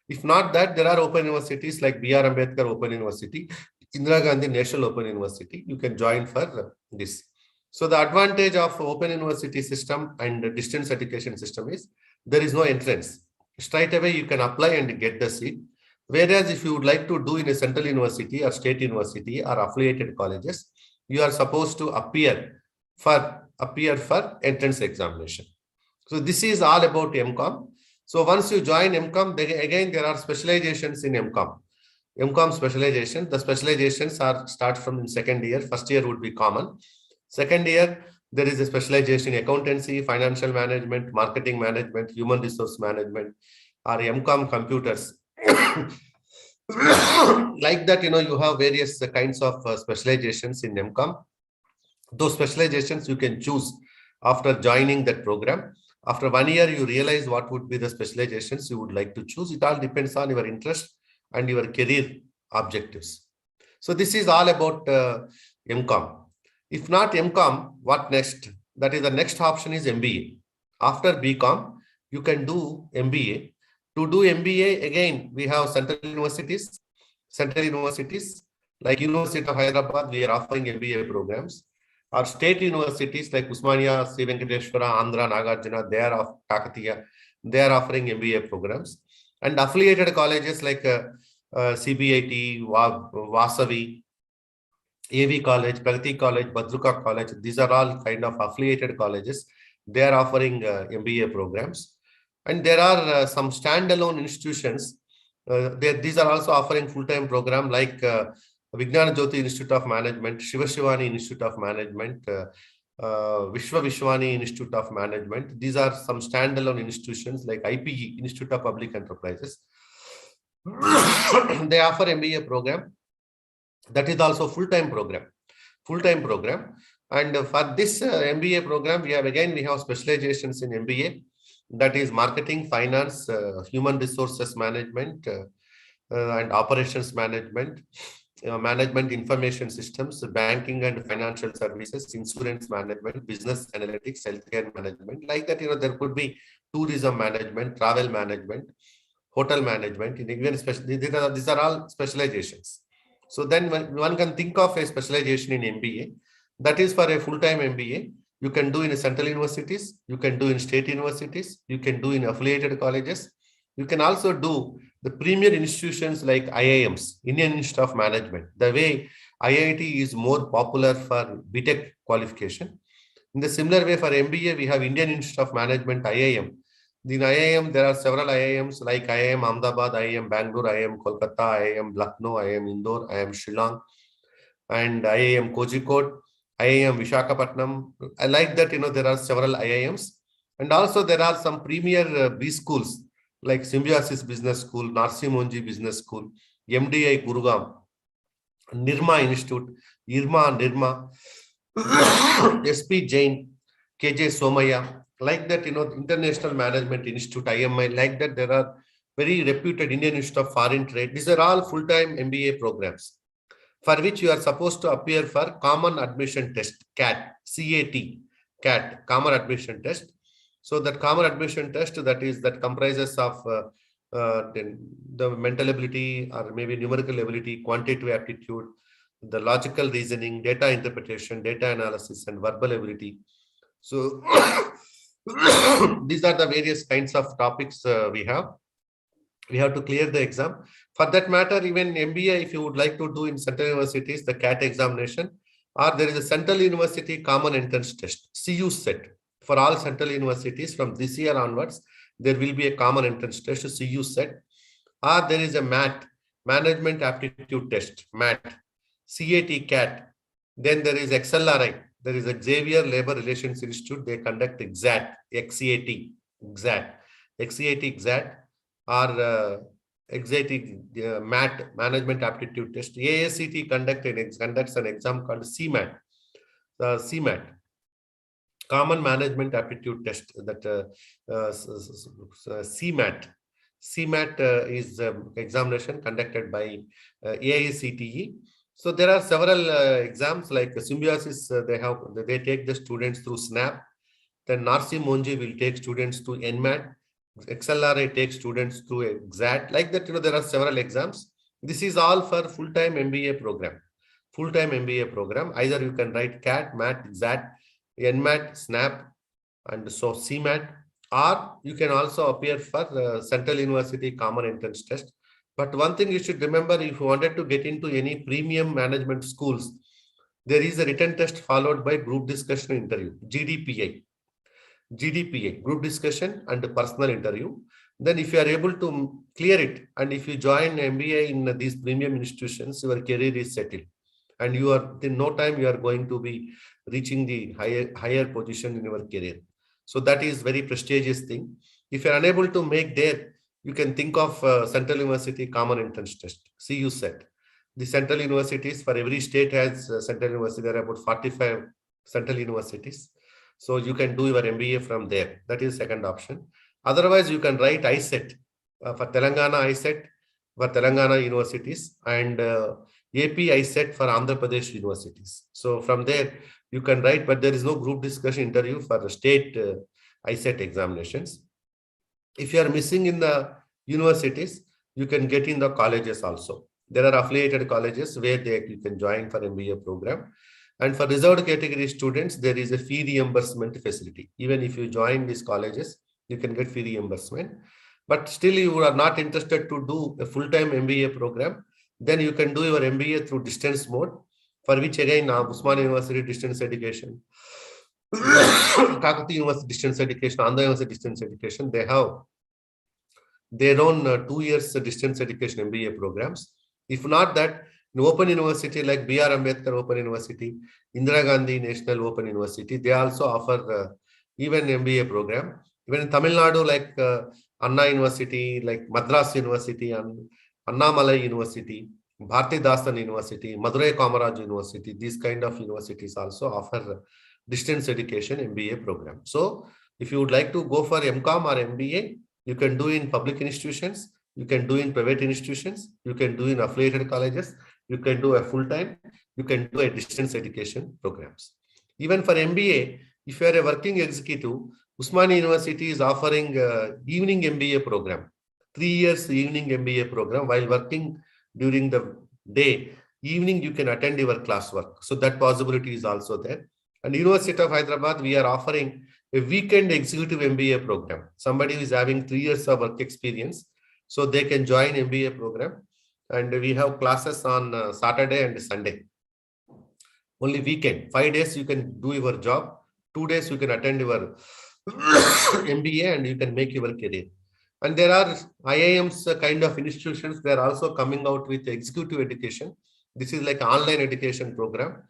If not that, there are open universities like B.R. Ambedkar Open University, Indira Gandhi National Open University. You can join for this. So the advantage of open university system and distance education system is there is no entrance. Straight away, you can apply and get the seat. Whereas if you would like to do in a central university or state university or affiliated colleges, you are supposed to appear for entrance examination. So this is all about MCOM. So once you join MCOM, again there are specializations in MCOM. MCOM specialization. The specializations start from in second year. First year would be common. Second year, there is a specialization in accountancy, financial management, marketing management, human resource management, or MCOM computers. Like that, you have various kinds of specializations in MCOM. Those specializations you can choose after joining that program. After 1 year, you realize what would be the specializations you would like to choose. It all depends on your interest and your career objectives. So this is all about MCOM. If not MCOM, what next? That is the next option is MBA. After BCom, you can do MBA. To do MBA, again, we have central universities like University of Hyderabad, we are offering MBA programs. Our state universities like Usmania, Sri Venkateshwara, Andhra, Nagarjuna, they are of Kakatiya, they are offering MBA programs. And affiliated colleges like CBIT, Vasavi, AV College, Pragati College, Badruka College, these are all kind of affiliated colleges. They are offering MBA programs. And there are some standalone institutions. These are also offering full-time program like Vijnana Jyoti Institute of Management, Shiva Shivani Institute of Management, Vishwa Vishwani Institute of Management. These are some standalone institutions like IPE, Institute of Public Enterprises. They offer MBA program. That is also full-time program. And for this MBA program, we have specializations in MBA. That is marketing, finance, human resources management, and operations management, management information systems, banking and financial services, insurance management, business analytics, healthcare management. Like that, there could be tourism management, travel management, hotel management. These are all specializations. So then one can think of a specialization in MBA. That is for a full-time MBA. You can do in central universities, you can do in state universities, you can do in affiliated colleges. You can also do the premier institutions like IIMs, Indian Institute of Management. The way IIT is more popular for BTech qualification. In the similar way for MBA, we have Indian Institute of Management, IIM. In IIM, there are several IIMs like IIM Ahmedabad, IIM Bangalore, IIM Kolkata, IIM Lucknow, IIM Indore, IIM Shillong, and IIM Kozhikode, IIM Visakhapatnam. I like that, there are several IIMs. And also there are some premier B schools like Symbiosis Business School, Narsi Monji Business School, MDI Gurgaon, Nirma Institute, Nirma, SP Jain, KJ Somaya. Like that, International Management Institute, IMI. Like that, there are very reputed Indian Institute of Foreign Trade. These are all full-time MBA programs for which you are supposed to appear for Common Admission Test, CAT, CAT, Common Admission Test. So that Common Admission Test, that comprises of the mental ability or maybe numerical ability, quantitative aptitude, the logical reasoning, data interpretation, data analysis, and verbal ability. So these are the various kinds of topics we have. We have to clear the exam. For that matter, even MBA, if you would like to do in central universities, the CAT examination, or there is a Central University Common Entrance Test, CU set. For all central universities from this year onwards, there will be a Common Entrance Test, CU set. Or there is a MAT, Management Aptitude Test, MAT, CAT, CAT. Then there is XLRI. There is a Xavier Labor Relations Institute. They conduct XAT, XCAT, or XAT, MAT, Management Aptitude Test. AACT conducts an exam called CMAT, CMAT, Common Management Aptitude Test. That CMAT. CMAT is examination conducted by AICTE. So there are several exams like Symbiosis. They take the students through SNAP. Then Narsi Monji will take students to NMAT. XLRI takes students through XAT. Like that, there are several exams. This is all for full-time MBA program. Full-time MBA program. Either you can write CAT, MAT, XAT, NMAT, SNAP, and so CMAT, or you can also appear for Central University Common Entrance Test. But one thing you should remember, if you wanted to get into any premium management schools, there is a written test followed by group discussion interview, GDPI, group discussion and personal interview. Then if you are able to clear it, and if you join MBA in these premium institutions, your career is settled. And you are, in no time, you are going to be reaching the higher position in your career. So that is very prestigious thing. If you are unable to make there, you can think of Central University Common Entrance Test, CU set. The central universities, for every state has central university. There are about 45 central universities. So you can do your MBA from there. That is second option. Otherwise, you can write ISET for Telangana ISET for Telangana universities, and AP ISET for Andhra Pradesh universities. So from there, you can write, but there is no group discussion interview for the state ISET examinations. If you are missing in the universities, you can get in the colleges also. There are affiliated colleges where you can join for MBA program. And for reserved category students, there is a fee reimbursement facility. Even if you join these colleges, you can get fee reimbursement. But still you are not interested to do a full-time MBA program, then you can do your MBA through distance mode, for which again Usmania University distance education, Kakati University distance education, Andhra University distance education, they have their own 2 years distance education MBA programs. If not that, in open university like B.R. Ambedkar Open University, Indira Gandhi National Open University, they also offer even MBA program. Even in Tamil Nadu, like Anna University, like Madras University, and Annamalai University, Bharati Dasan University, Madurai Kamaraj University, these kind of universities also offer distance education MBA program. So if you would like to go for MCOM or MBA, you can do in public institutions, you can do in private institutions, you can do in affiliated colleges, you can do a full-time, you can do a distance education programs. Even for MBA, if you are a working executive, Usmania University is offering evening MBA program, 3 years evening MBA program. While working during the day, evening you can attend your classwork. So that possibility is also there. And University of Hyderabad, we are offering a weekend executive MBA program. Somebody who is having 3 years of work experience, so they can join MBA program. And we have classes on Saturday and Sunday. Only weekend, 5 days you can do your job, 2 days you can attend your MBA and you can make your career. And there are IIMs kind of institutions, they are also coming out with executive education. This is like online education program.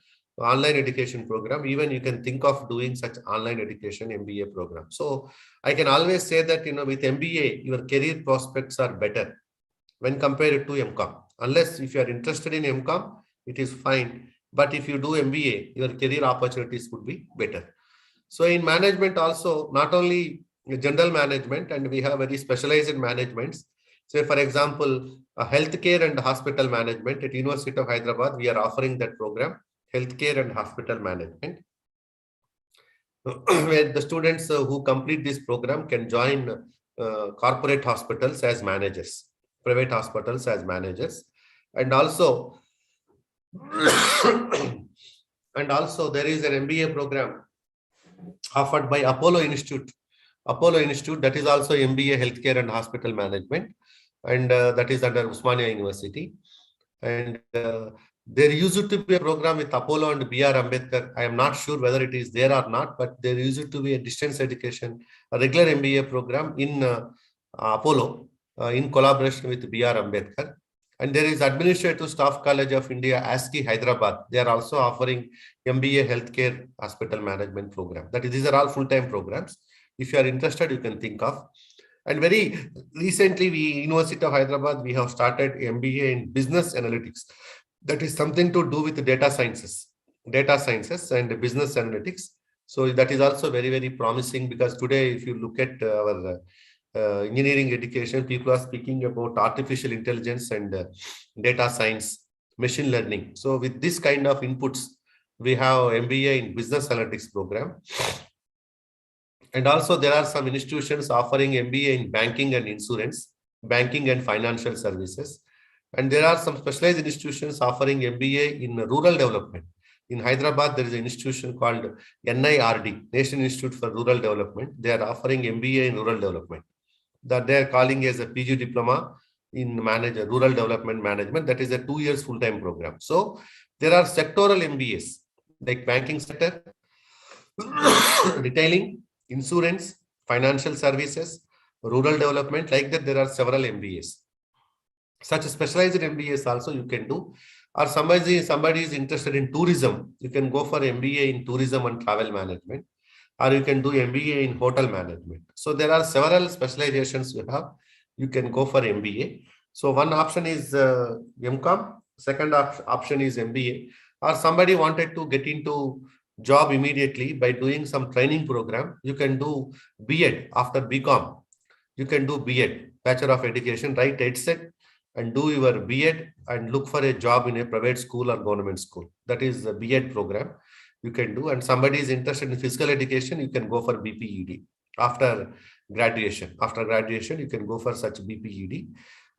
Even you can think of doing such online education MBA program. So I can always say that, with MBA, your career prospects are better when compared to MCOM. Unless if you are interested in MCOM, it is fine. But if you do MBA, your career opportunities would be better. So in management also, not only general management, and we have very specialized managements. So for example, healthcare and hospital management at University of Hyderabad, we are offering that program, healthcare and hospital management, where the students who complete this program can join corporate hospitals as managers, private hospitals as managers. And also, there is an MBA program offered by Apollo Institute, that is also MBA Healthcare and Hospital Management, and that is under Usmania University. And there used to be a program with Apollo and B.R. Ambedkar. I am not sure whether it is there or not, but there used to be a distance education, a regular MBA program in Apollo in collaboration with B.R. Ambedkar. And there is Administrative Staff College of India, ASCI Hyderabad. They are also offering MBA Healthcare Hospital Management program. That is, these are all full-time programs. If you are interested, you can think of. And very recently, University of Hyderabad, we have started MBA in Business Analytics. That is something to do with data sciences and business analytics. So that is also very, very promising, because today, if you look at our engineering education, people are speaking about artificial intelligence and data science, machine learning. So with this kind of inputs, we have MBA in Business Analytics program. And also there are some institutions offering MBA in banking and insurance, banking and financial services. And there are some specialized institutions offering MBA in rural development. In Hyderabad, there is an institution called NIRD, National Institute for Rural Development. They are offering MBA in rural development, that they are calling as a PG diploma in rural development management. That is a 2 years full-time program. So there are sectoral MBAs like banking sector, retailing, insurance, financial services, rural development. Like that, there are several MBAs. Such specialized MBAs also you can do. Or somebody is interested in tourism, you can go for MBA in tourism and travel management, or you can do MBA in hotel management. So there are several specializations you have. You can go for MBA. So one option is MCOM, second option is MBA. Or somebody wanted to get into job immediately by doing some training program, you can do B.Ed after BCom. You can do B.Ed, Bachelor of Education, write EdSet and do your B.Ed and look for a job in a private school or government school. That is a B.Ed program you can do. And somebody is interested in physical education, you can go for BPED. After graduation. After graduation, you can go for such BPED.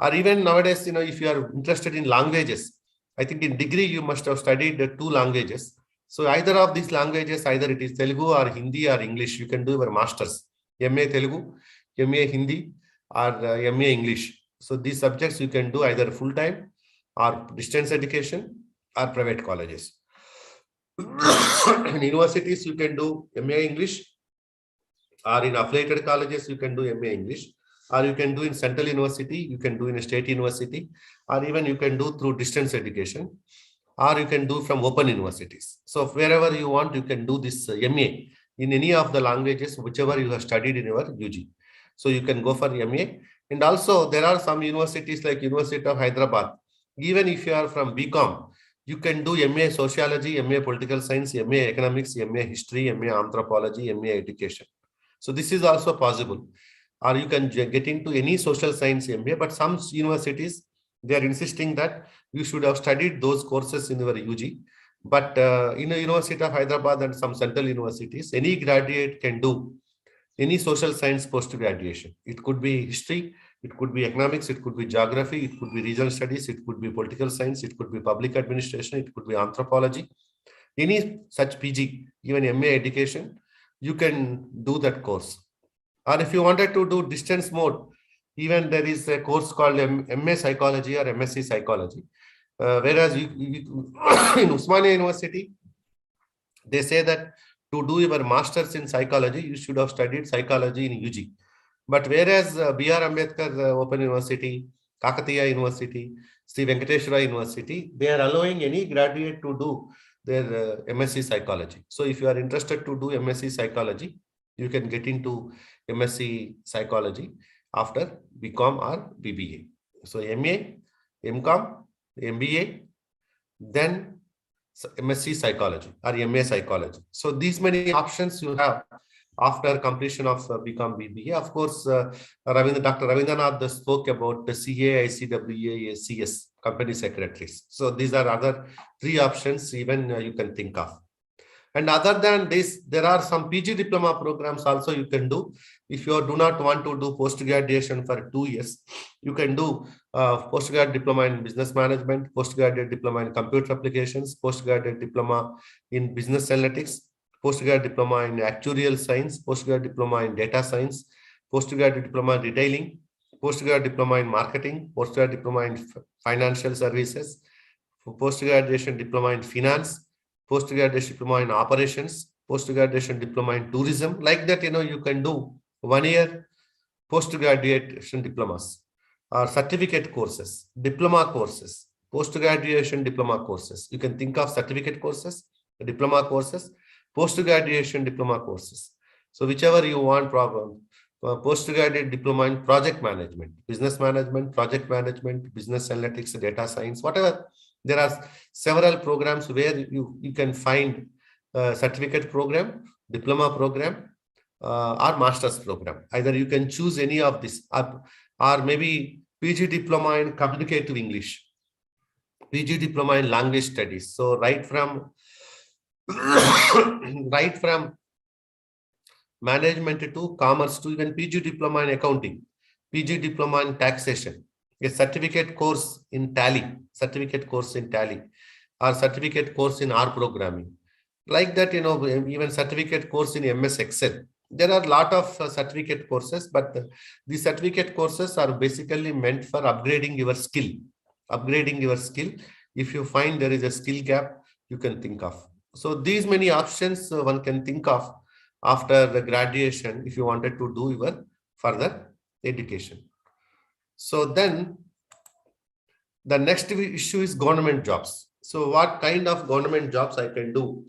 Or even nowadays, if you are interested in languages, I think in degree, you must have studied 2 languages. So either of these languages, either it is Telugu or Hindi or English, you can do your master's. MA Telugu, MA Hindi, or MA English. So these subjects you can do either full-time or distance education or private colleges. In universities, you can do MA English, or in affiliated colleges, you can do MA English, or you can do in central university, you can do in a state university, or even you can do through distance education, or you can do from open universities. So wherever you want, you can do this MA in any of the languages, whichever you have studied in your UG. So you can go for MA. And also there are some universities like University of Hyderabad. Even if you are from BCom, you can do MA Sociology, MA Political Science, MA Economics, MA History, MA Anthropology, MA Education. So this is also possible. Or you can get into any social science MA, but some universities, they are insisting that you should have studied those courses in your UG. But in the University of Hyderabad and some central universities, any graduate can do any social science post-graduation. It could be history, it could be economics, it could be geography, it could be regional studies, it could be political science, it could be public administration, it could be anthropology. Any such PG, even MA education, you can do that course. Or if you wanted to do distance mode, even there is a course called MA Psychology or MSc Psychology. Whereas in Usmania University, they say that to do your master's in psychology, you should have studied psychology in UG. But whereas B.R. Ambedkar Open University, Kakatiya University, Sri Venkateshwara University, they are allowing any graduate to do their MSc Psychology. So if you are interested to do MSc Psychology, you can get into MSc Psychology after BCom or BBA. So MA, MCom, MBA, then MSc Psychology or MA Psychology. So these many options you have after completion of BCom BBA. Of course, Dr. Ravindranath spoke about the CA, ICWA, CS, company secretaries. So these are other 3 options even you can think of. And other than this, there are some PG diploma programs also you can do. If you do not want to do post-graduation for 2 years, you can do postgraduate diploma in business management, postgraduate diploma in computer applications, postgraduate diploma in business analytics, postgraduate diploma in actuarial science, postgraduate diploma in data science, postgraduate diploma in retailing, postgraduate diploma in marketing, postgraduate diploma in financial services, post-graduation diploma in finance, post-graduation diploma in operations, post-graduation diploma in tourism. Like that, you can do 1 year post-graduation diplomas or certificate courses, diploma courses, post-graduation diploma courses. You can think of certificate courses, diploma courses, post-graduation diploma courses. So whichever you want, postgraduate diploma in project management, business management, project management, business analytics, data science, whatever. There are several programs where you can find certificate program, diploma program, or master's program. Either you can choose any of this, or maybe PG diploma in communicative English, PG diploma in language studies. So right from management to commerce to even PG diploma in accounting, PG diploma in taxation, a certificate course in Tally, or certificate course in R programming. Like that, even certificate course in MS Excel. There are a lot of certificate courses, but these certificate courses are basically meant for upgrading your skill. If you find there is a skill gap, you can think of. So these many options one can think of after the graduation if you wanted to do your further education. So then the next issue is government jobs. So what kind of government jobs I can do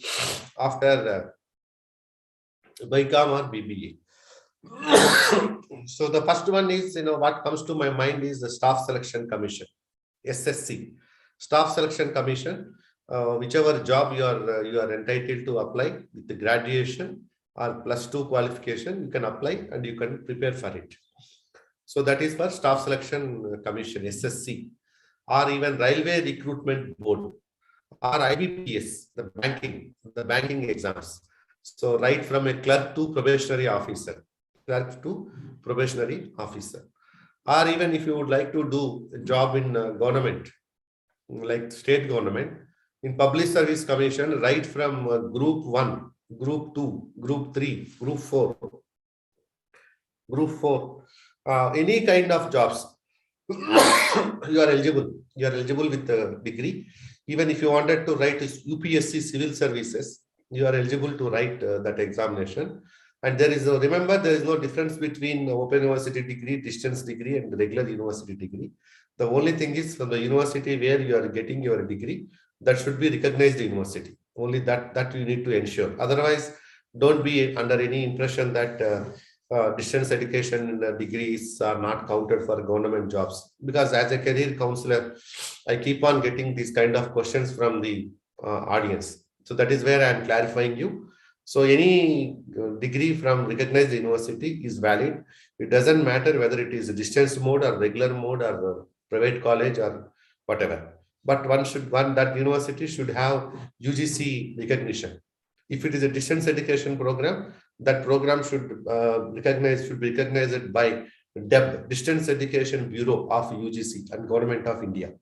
after BCom or BBA? So the first one is, what comes to my mind is the Staff Selection Commission, SSC, Staff Selection Commission. Whichever job you are entitled to apply with the graduation or +2 qualification, you can apply and you can prepare for it. So that is for Staff Selection Commission, SSC, or even Railway Recruitment Board, or IBPS, the banking exams. So right from a clerk to probationary officer, clerk to probationary officer. Or even if you would like to do a job in government, like state government, in public service commission, right from group 1, group 2, group 3, group 4, any kind of jobs, you are eligible. You are eligible with a degree. Even if you wanted to write UPSC civil services, you are eligible to write that examination. And there is remember, there is no difference between open university degree, distance degree, and regular university degree. The only thing is from the university where you are getting your degree, that should be recognized university. Only that you need to ensure. Otherwise, don't be under any impression that distance education degrees are not counted for government jobs. Because as a career counselor, I keep on getting these kind of questions from the audience. So that is where I am clarifying you. So any degree from recognized university is valid. It doesn't matter whether it is a distance mode or regular mode or private college or whatever. But that university should have UGC recognition. If it is a distance education program, that program should be recognized by DEB, Distance Education Bureau of UGC and Government of India.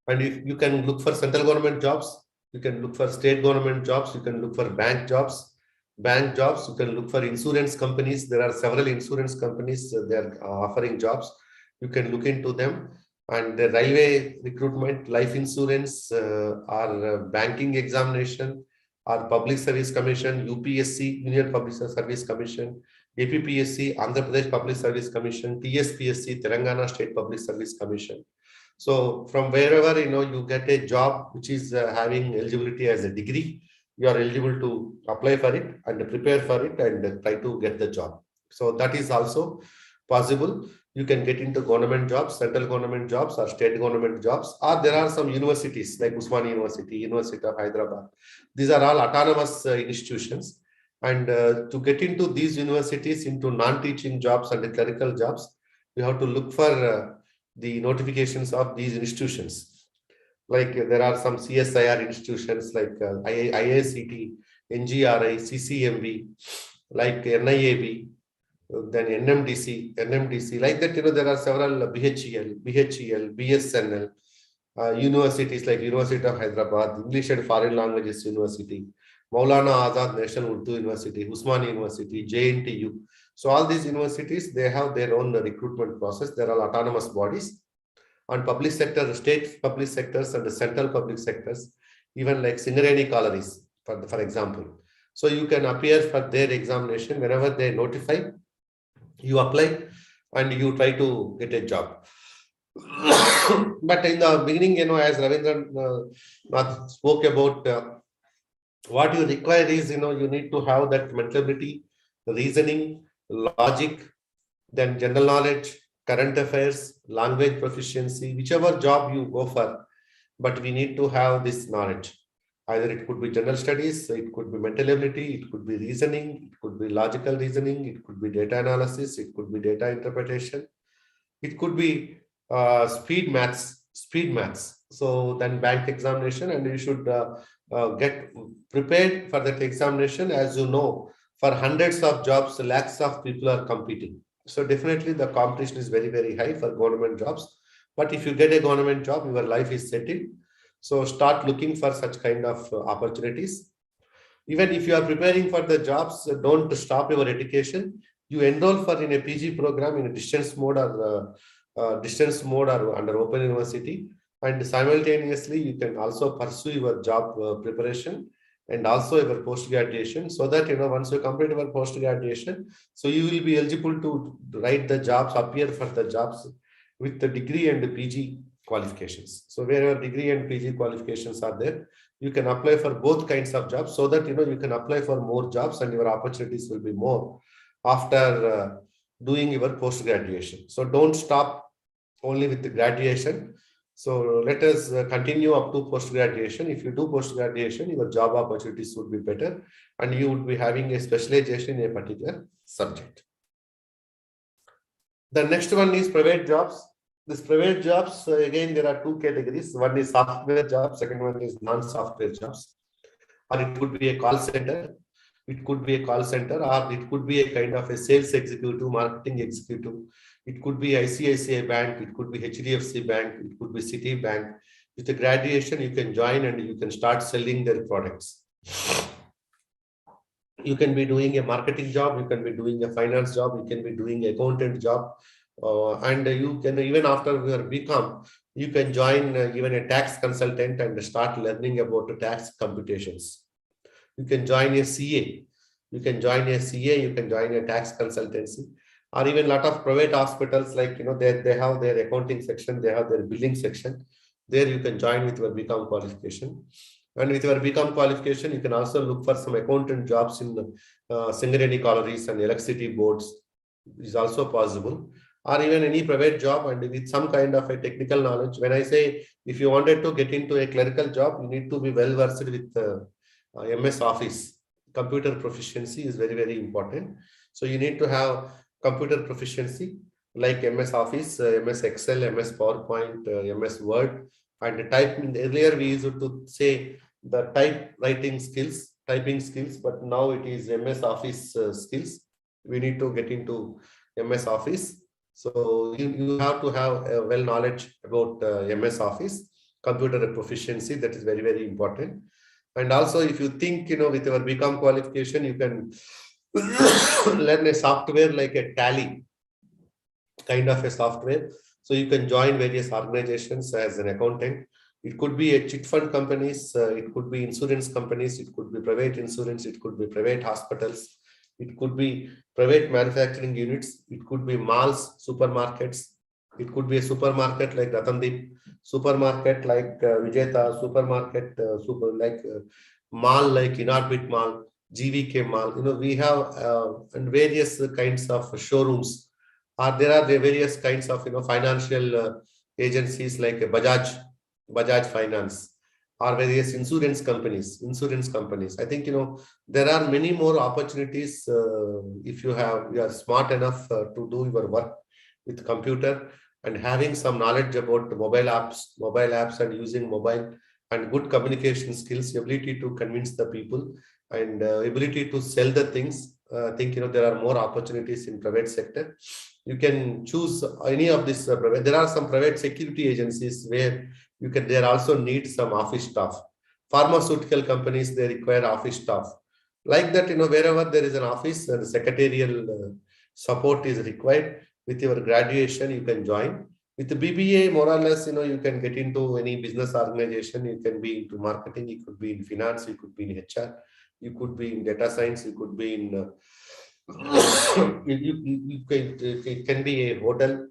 And if you can look for central government jobs, you can look for state government jobs, you can look for bank jobs, you can look for insurance companies. There are several insurance companies, they are offering jobs. You can look into them. And the railway recruitment, life insurance, or banking examination, or Public Service Commission, UPSC, Union Public Service Commission, APPSC, Andhra Pradesh Public Service Commission, TSPSC, Telangana State Public Service Commission. So from wherever you get a job which is having eligibility as a degree, you are eligible to apply for it and prepare for it and try to get the job. So that is also possible. You can get into government jobs, central government jobs, or state government jobs, or there are some universities like Usmania University, University of Hyderabad. These are all autonomous institutions. And to get into these universities, into non-teaching jobs and the clerical jobs, you have to look for the notifications of these institutions. Like there are some CSIR institutions like IACT, NGRI, CCMB, like NIAB, then NMDC, like that, there are several BHEL, BSNL, universities like University of Hyderabad, English and Foreign Languages University, Maulana Azad National Urdu University, Usmania University, JNTU. So all these universities, they have their own recruitment process. There are autonomous bodies. On public sector, state public sectors and the central public sectors, even like Singareni collieries, for example. So you can appear for their examination whenever they notify. You apply and you try to get a job. But in the beginning, as Ravindranath spoke about, what you require is, you need to have that mental ability, reasoning, logic, then general knowledge, current affairs, language proficiency, whichever job you go for, but we need to have this knowledge. Either it could be general studies, it could be mental ability, it could be reasoning, it could be logical reasoning, it could be data analysis, it could be data interpretation, it could be speed maths. So then bank examination, and you should get prepared for that examination. As you know, for hundreds of jobs, lakhs of people are competing. So definitely the competition is very, very high for government jobs. But if you get a government job, your life is settled. So start looking for such kind of opportunities. Even if you are preparing for the jobs, don't stop your education. You enroll for in a PG program in a distance mode or under open university, and simultaneously you can also pursue your job preparation and also your post graduation, so that once you complete your post graduation, so you will be eligible to write the jobs, appear for the jobs with the degree and the PG qualifications. So wherever degree and PG qualifications are there, you can apply for both kinds of jobs, so that you can apply for more jobs and your opportunities will be more after doing your post graduation. So don't stop only with the graduation. So let us continue up to post graduation. If you do post graduation, your job opportunities would be better and you would be having a specialization in a particular subject. The next one is private jobs. This private jobs, again, there are two categories. One is software jobs, second one is non-software jobs. Or it could be a call center, It could be a call center, or it could be a kind of a sales executive, marketing executive. It could be ICICI Bank, it could be HDFC Bank, it could be Citibank. With the graduation, you can join and you can start selling their products. You can be doing a marketing job, you can be doing a finance job, you can be doing an accountant job, and you can, even after your BCom, you can join even a tax consultant and start learning about the tax computations. You can join a CA, you can join a CA, you can join a tax consultancy, or even a lot of private hospitals, like, they have their accounting section, they have their billing section. There you can join with your BCom qualification. And with your BCom qualification, you can also look for some accountant jobs in Singareni collieries and electricity boards is also possible, or even any private job and with some kind of a technical knowledge. When I say, if you wanted to get into a clerical job, you need to be well versed with MS Office. Computer proficiency is very, very important. So you need to have computer proficiency like MS Office, MS Excel, MS PowerPoint, MS Word, and typing. Earlier we used to say the typing skills, but now it is MS Office skills. We need to get into MS Office. So you have to have a well knowledge about MS Office, computer proficiency. That is very, very important. And also, if you think, with your BCom qualification, you can learn a software like a Tally kind of a software. So you can join various organizations as an accountant. It could be a chit fund companies, it could be insurance companies, it could be private insurance, it could be private hospitals, it could be private manufacturing units, it could be malls, supermarkets, it could be a supermarket like Ratandip, supermarket like Vijeta, supermarket mall like Inorbit Mall, GVK Mall. We have and various kinds of showrooms. There are the various kinds of financial agencies like Bajaj Finance, or various insurance companies. I think there are many more opportunities if you are smart enough to do your work with computer and having some knowledge about mobile apps and using mobile, and good communication skills, ability to convince the people, and ability to sell the things. I think there are more opportunities in private sector. You can choose any of this. There are some private security agencies where they also need some office staff. Pharmaceutical companies, they require office staff. Like that, wherever there is an office and secretarial support is required, with your graduation, you can join. With the BBA, more or less, you can get into any business organization. You can be into marketing, you could be in finance, you could be in HR, you could be in data science, you could be in it can be a hotel,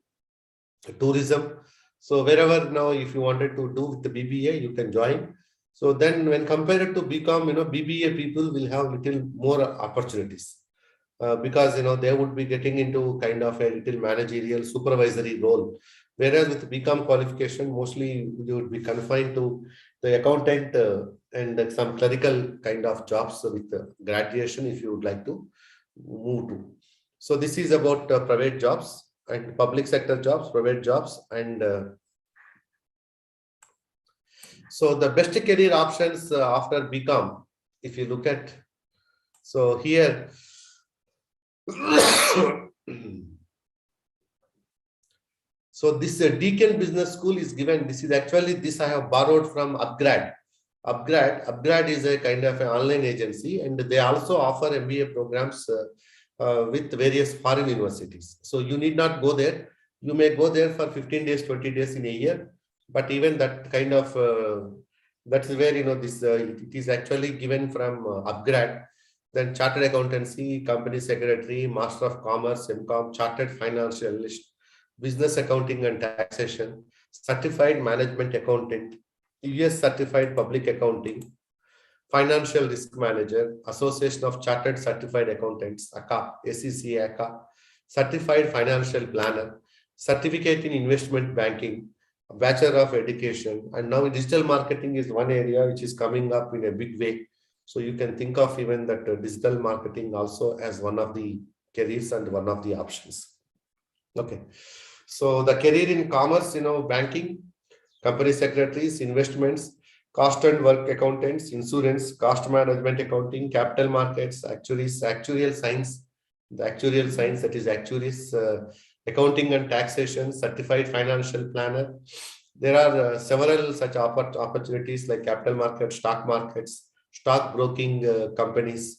tourism. So wherever now, if you wanted to do with the BBA, you can join. So then when compared to BCom, BBA people will have little more opportunities because, they would be getting into kind of a little managerial supervisory role. Whereas with BCom qualification, mostly you would be confined to the accountant and some clerical kind of jobs with graduation if you would like to move to. So this is about private jobs and public sector jobs, private jobs, and so the best career options after BCom, if you look at, so here, so this Deakin Business School is given. This is actually, this I have borrowed from Upgrad. Upgrad is a kind of an online agency, and they also offer MBA programs with various foreign universities. So you need not go there. You may go there for 15 days, 20 days in a year. But even that kind of, that's where, this it is actually given from Upgrad. Then Chartered Accountancy, Company Secretary, Master of Commerce, MCOM, Chartered Financial Analyst, Business Accounting and Taxation, Certified Management Accountant, US Certified Public Accounting, Financial Risk Manager, Association of Chartered Certified Accountants, ACA, ACCA, ACA, Certified Financial Planner, Certificate in Investment Banking, Bachelor of Education, and now digital marketing is one area which is coming up in a big way. So you can think of even that digital marketing also as one of the careers and one of the options. Okay, so the career in commerce, banking, company secretaries, investments, cost and work accountants, insurance, cost management accounting, capital markets, actuaries, actuarial science, the actuarial science, that is actuaries, accounting and taxation, certified financial planner. There are several such opportunities like capital markets, stock markets, stockbroking companies,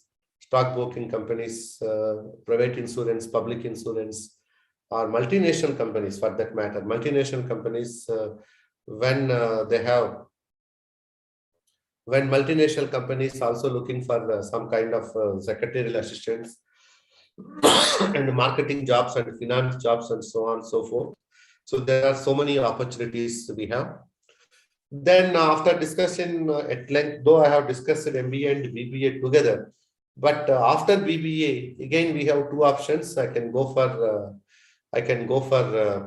private insurance, public insurance, or multinational companies for that matter. Multinational companies, when multinational companies also looking for some kind of secretarial assistants and marketing jobs and finance jobs and so on and so forth. So there are so many opportunities we have. Then after discussion at length, though I have discussed MBA and BBA together, but after BBA, again, we have two options. I can go for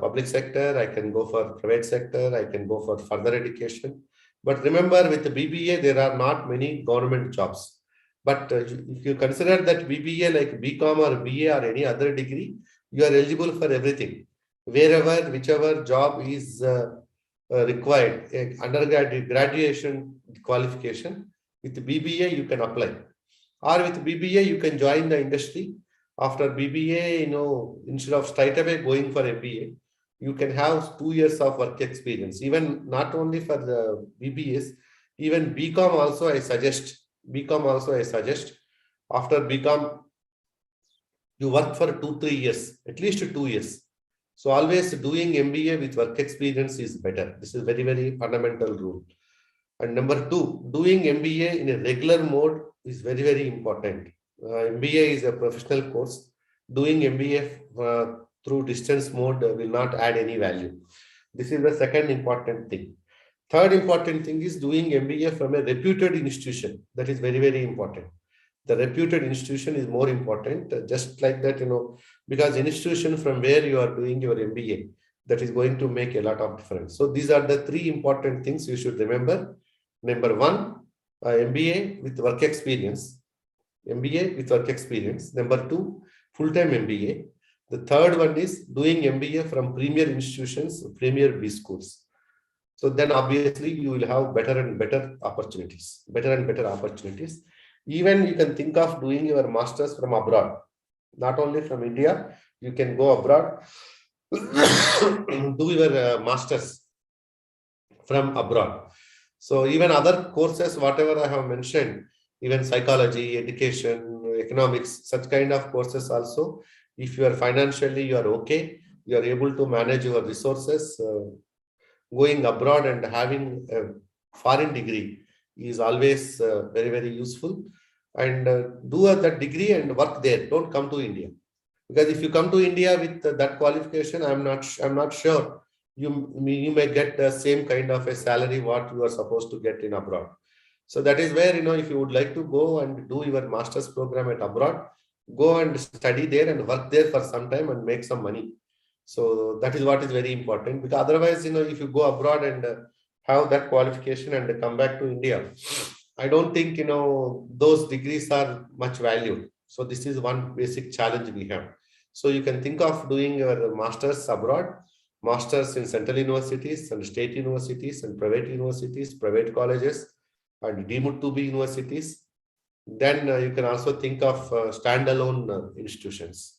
public sector, I can go for private sector, I can go for further education. But remember, with the BBA, there are not many government jobs. But if you consider that BBA like BCom or BA or any other degree, you are eligible for everything. Wherever, whichever job is required, undergraduate graduation qualification, with BBA you can apply. Or with BBA, you can join the industry. After BBA, instead of straight away going for MBA, you can have 2 years of work experience. Even not only for the BBAs, even BCom also I suggest. After BCom, you work for 2-3 years, at least 2 years. So always doing MBA with work experience is better. This is very, very fundamental rule. And number two, doing MBA in a regular mode is very, very important. MBA is a professional course. Doing MBA through distance mode will not add any value. This is the second important thing. Third important thing is doing MBA from a reputed institution. That is very, very important. The reputed institution is more important, just like that, because institution from where you are doing your MBA, that is going to make a lot of difference. So these are the three important things you should remember. Number one, MBA with work experience. MBA with work experience. Number two, full-time MBA. The third one is doing MBA from premier institutions, premier B schools. So then obviously you will have better and better opportunities. Even you can think of doing your masters from abroad, not only from India. You can go abroad, do your masters from abroad. So even other courses, whatever I have mentioned, even psychology, education, economics, such kind of courses also, if you are financially, you are okay, you are able to manage your resources, going abroad and having a foreign degree is always very, very useful. And do that degree and work there. Don't come to India, because if you come to India with that qualification, I'm not sure you may get the same kind of a salary what you are supposed to get in abroad. So that is where, if you would like to go and do your master's program at abroad, go and study there and work there for some time and make some money. So that is what is very important, because otherwise, if you go abroad and have that qualification and come back to India, I don't think, those degrees are much valued. So this is one basic challenge we have. So you can think of doing your master's abroad, masters in central universities and state universities and private universities, private colleges, and deemed to be universities. Then you can also think of standalone institutions.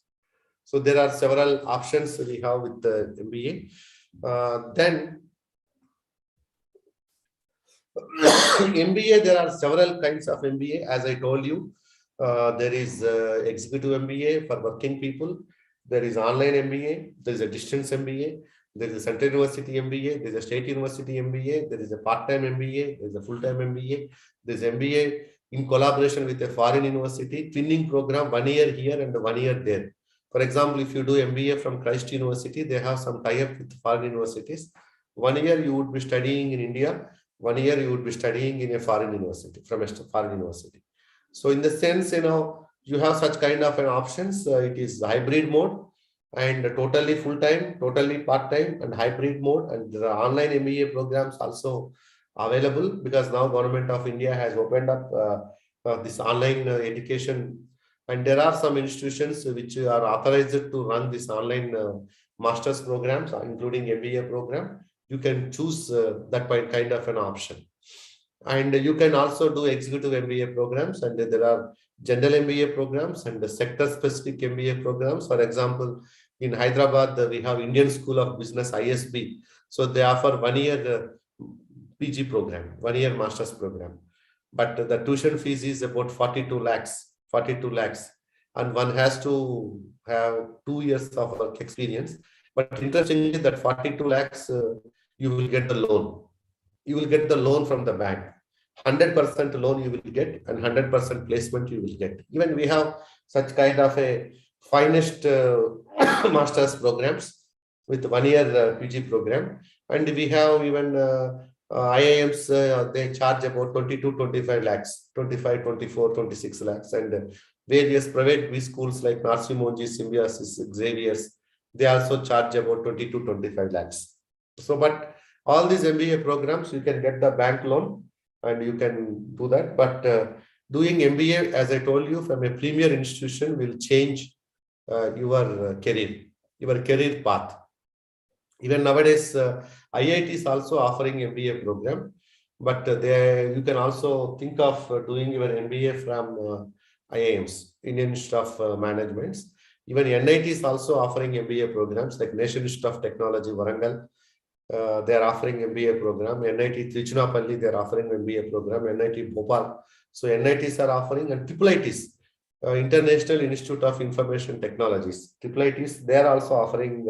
So there are several options we have with the MBA. Then MBA, there are several kinds of MBA. As I told you, there is executive MBA for working people. There is online MBA. There is a distance MBA. There is a central university MBA. There is a state university MBA. There is a part-time MBA. There is a full-time MBA. There is MBA in collaboration with a foreign university, twinning program, 1 year here and 1 year there. For example, if you do MBA from Christ University, they have some tie-up with foreign universities. 1 year you would be studying in India. 1 year you would be studying in a foreign university, from a foreign university. So in the sense, you have such kind of an options. It is hybrid mode and totally full-time, totally part-time and hybrid mode. And there are online MBA programs also available, because now Government of India has opened up this online education. And there are some institutions which are authorized to run this online master's programs, including MBA program. You can choose that kind of an option. And you can also do executive MBA programs, and there are general MBA programs and the sector specific MBA programs. For example, in Hyderabad, we have Indian School of Business, ISB. So they offer 1 year PG program, 1 year master's program. But the tuition fees is about 42 lakhs, 42 lakhs. And one has to have 2 years of work experience. But interestingly, that 42 lakhs, you will get the loan. You will get the loan from the bank. 100% loan you will get, and 100% placement you will get. Even we have such kind of a finest master's programs with 1 year PG program. And we have even IIMs, they charge about 22, 25 lakhs, 25, 24, 26 lakhs. And various private B schools like Narsi Monji, Symbiosis, Xavier's, they also charge about 22, 25 lakhs. So, but all these MBA programs, you can get the bank loan and you can do that. But doing MBA, as I told you, from a premier institution will change your career path. Even nowadays, IIT is also offering MBA program, but you can also think of doing your MBA from IIMs, Indian Institute of Management. Even NIT is also offering MBA programs like National Institute of Technology, Warangal. They are offering MBA program. NIT Tiruchirappalli, they are offering MBA program. NIT Bhopal. So NITs are offering, and IIITs, International Institute of Information Technologies. IIITs, they are also offering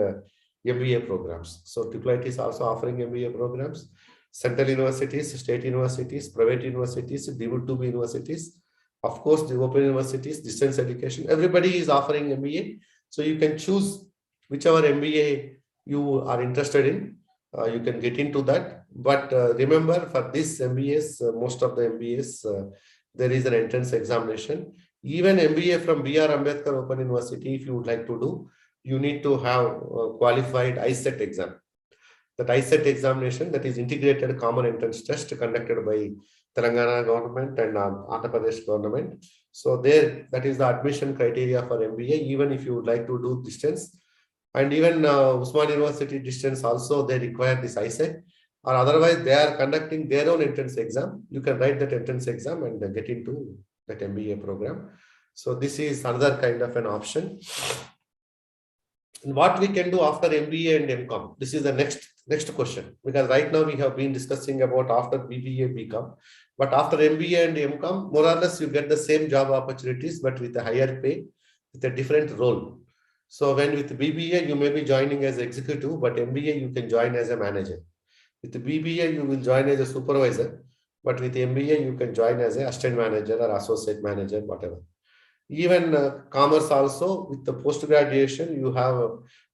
MBA programs. So IIIT is also offering MBA programs. Central universities, state universities, private universities, deemed to be universities, of course, the open universities, distance education, everybody is offering MBA. So you can choose whichever MBA you are interested in. You can get into that. But remember, for this MBAs, most of the MBAs, there is an entrance examination. Even MBA from B.R. Ambedkar Open University, if you would like to do, you need to have qualified ISET exam. That ISET examination, that is integrated common entrance test conducted by Telangana government and Andhra Pradesh government. So there, that is the admission criteria for MBA, even if you would like to do distance. And even Usman University distance also, they require this ISET, or otherwise they are conducting their own entrance exam. You can write that entrance exam and get into that MBA program. So this is another kind of an option. And what we can do after MBA and MCOM? This is the next question, because right now we have been discussing about after BBA, BCom, but after MBA and MCom, more or less you get the same job opportunities, but with a higher pay, with a different role. So when with BBA, you may be joining as executive, but MBA, you can join as a manager. With the BBA, you will join as a supervisor, but with MBA, you can join as an assistant manager or associate manager, whatever. Even commerce also, with the post-graduation, you have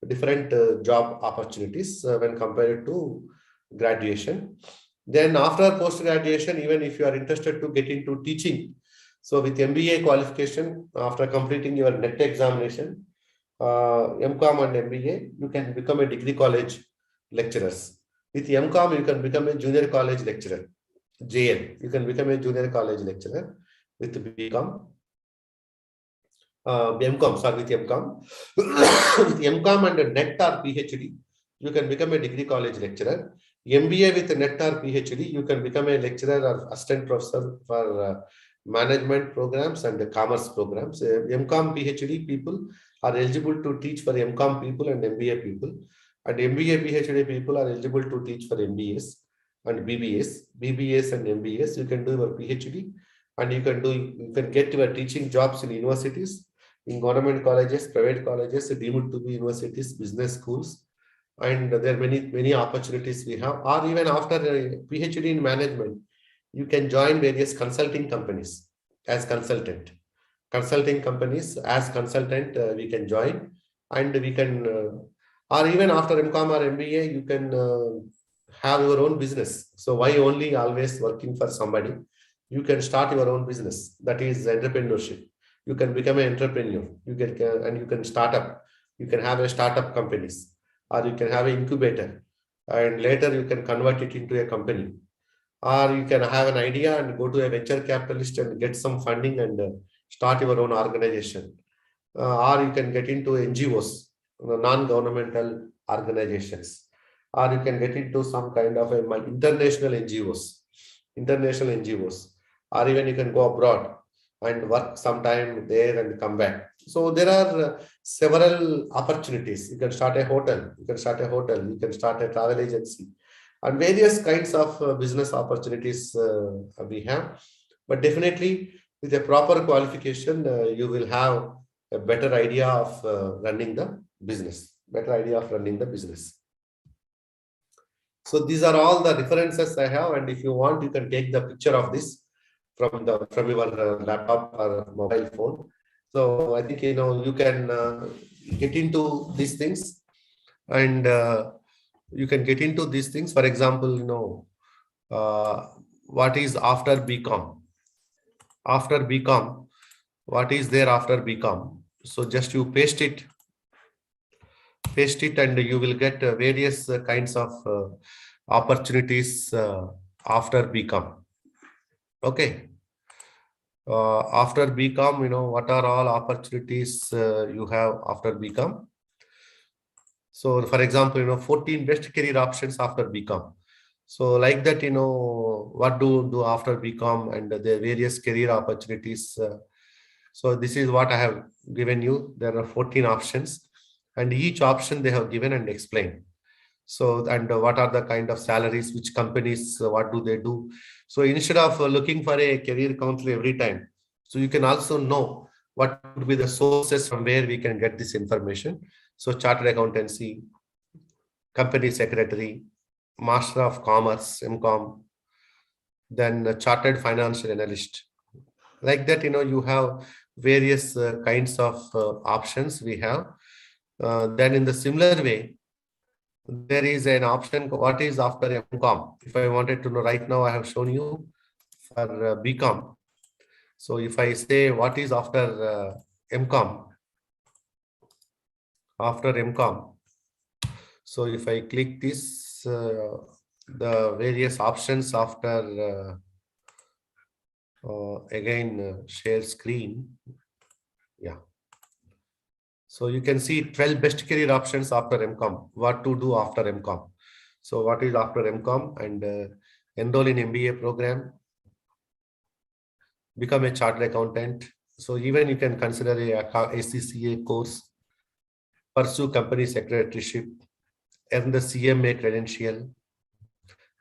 different job opportunities when compared to graduation. Then after post-graduation, even if you are interested to get into teaching, so with MBA qualification, after completing your NET examination, MCom and MBA, you can become a degree college lecturers. With MCom, you can become a junior college lecturer. JL, you can become a junior college lecturer. With BCom, MCom, sorry, with MCom. With MCom and NET or PhD, you can become a degree college lecturer. MBA with NET or PhD, you can become a lecturer or assistant professor for management programs and commerce programs. MCom PhD people are eligible to teach for MCom people and MBA people. And MBA PhD people are eligible to teach for MBAs and BBAs and MBAs. You can do your PhD and you can get your teaching jobs in universities, in government colleges, private colleges, deemed to be universities, business schools. And there are many opportunities we have. Or even after a PhD in management, you can join various consulting companies as consultant. Consulting companies as consultant, we can join, and we can, or even after MCom or MBA, you can have your own business. So why only always working for somebody? You can start your own business. That is entrepreneurship. You can become an entrepreneur. You can start up. You can have a startup companies, or you can have an incubator, and later you can convert it into a company. Or you can have an idea and go to a venture capitalist and get some funding and start your own organization. Or you can get into NGOs, non-governmental organizations. Or you can get into some kind of international NGOs. international NGOs, or even you can go abroad and work sometime there and come back. So there are several opportunities. You can start a hotel, you can start a travel agency, and various kinds of business opportunities we have. But definitely with a proper qualification, you will have a better idea of running the business, So these are all the references I have, and if you want, you can take the picture of this from your laptop or mobile phone. So I think you can get into these things, and you can get into these things. For example, what is after BCom? After BCom, what is there after BCom? So just you paste it, and you will get various kinds of opportunities after BCom. Okay. After BCom, what are all opportunities you have after BCom? So for example, 14 best career options after BCom. So like that, what do after BCom and the various career opportunities. So this is what I have given you. There are 14 options, and each option they have given and explained. So, and what are the kind of salaries, which companies, what do they do? So instead of looking for a career counselor every time, so you can also know what would be the sources from where we can get this information. So chartered accountancy, company secretary, master of commerce, MCom, then a chartered financial analyst. Like that, you have various kinds of options we have. Then in the similar way, there is an option, what is after MCom? If I wanted to know right now, I have shown you for BCom. So if I say what is after MCom, so if I click this, the various options after, again, share screen. Yeah. So you can see 12 best career options after MCom, what to do after MCom. So what is after MCom? And enroll in MBA program, become a chartered accountant. So even you can consider a ACCA course, pursue company secretaryship, earn the CMA credential,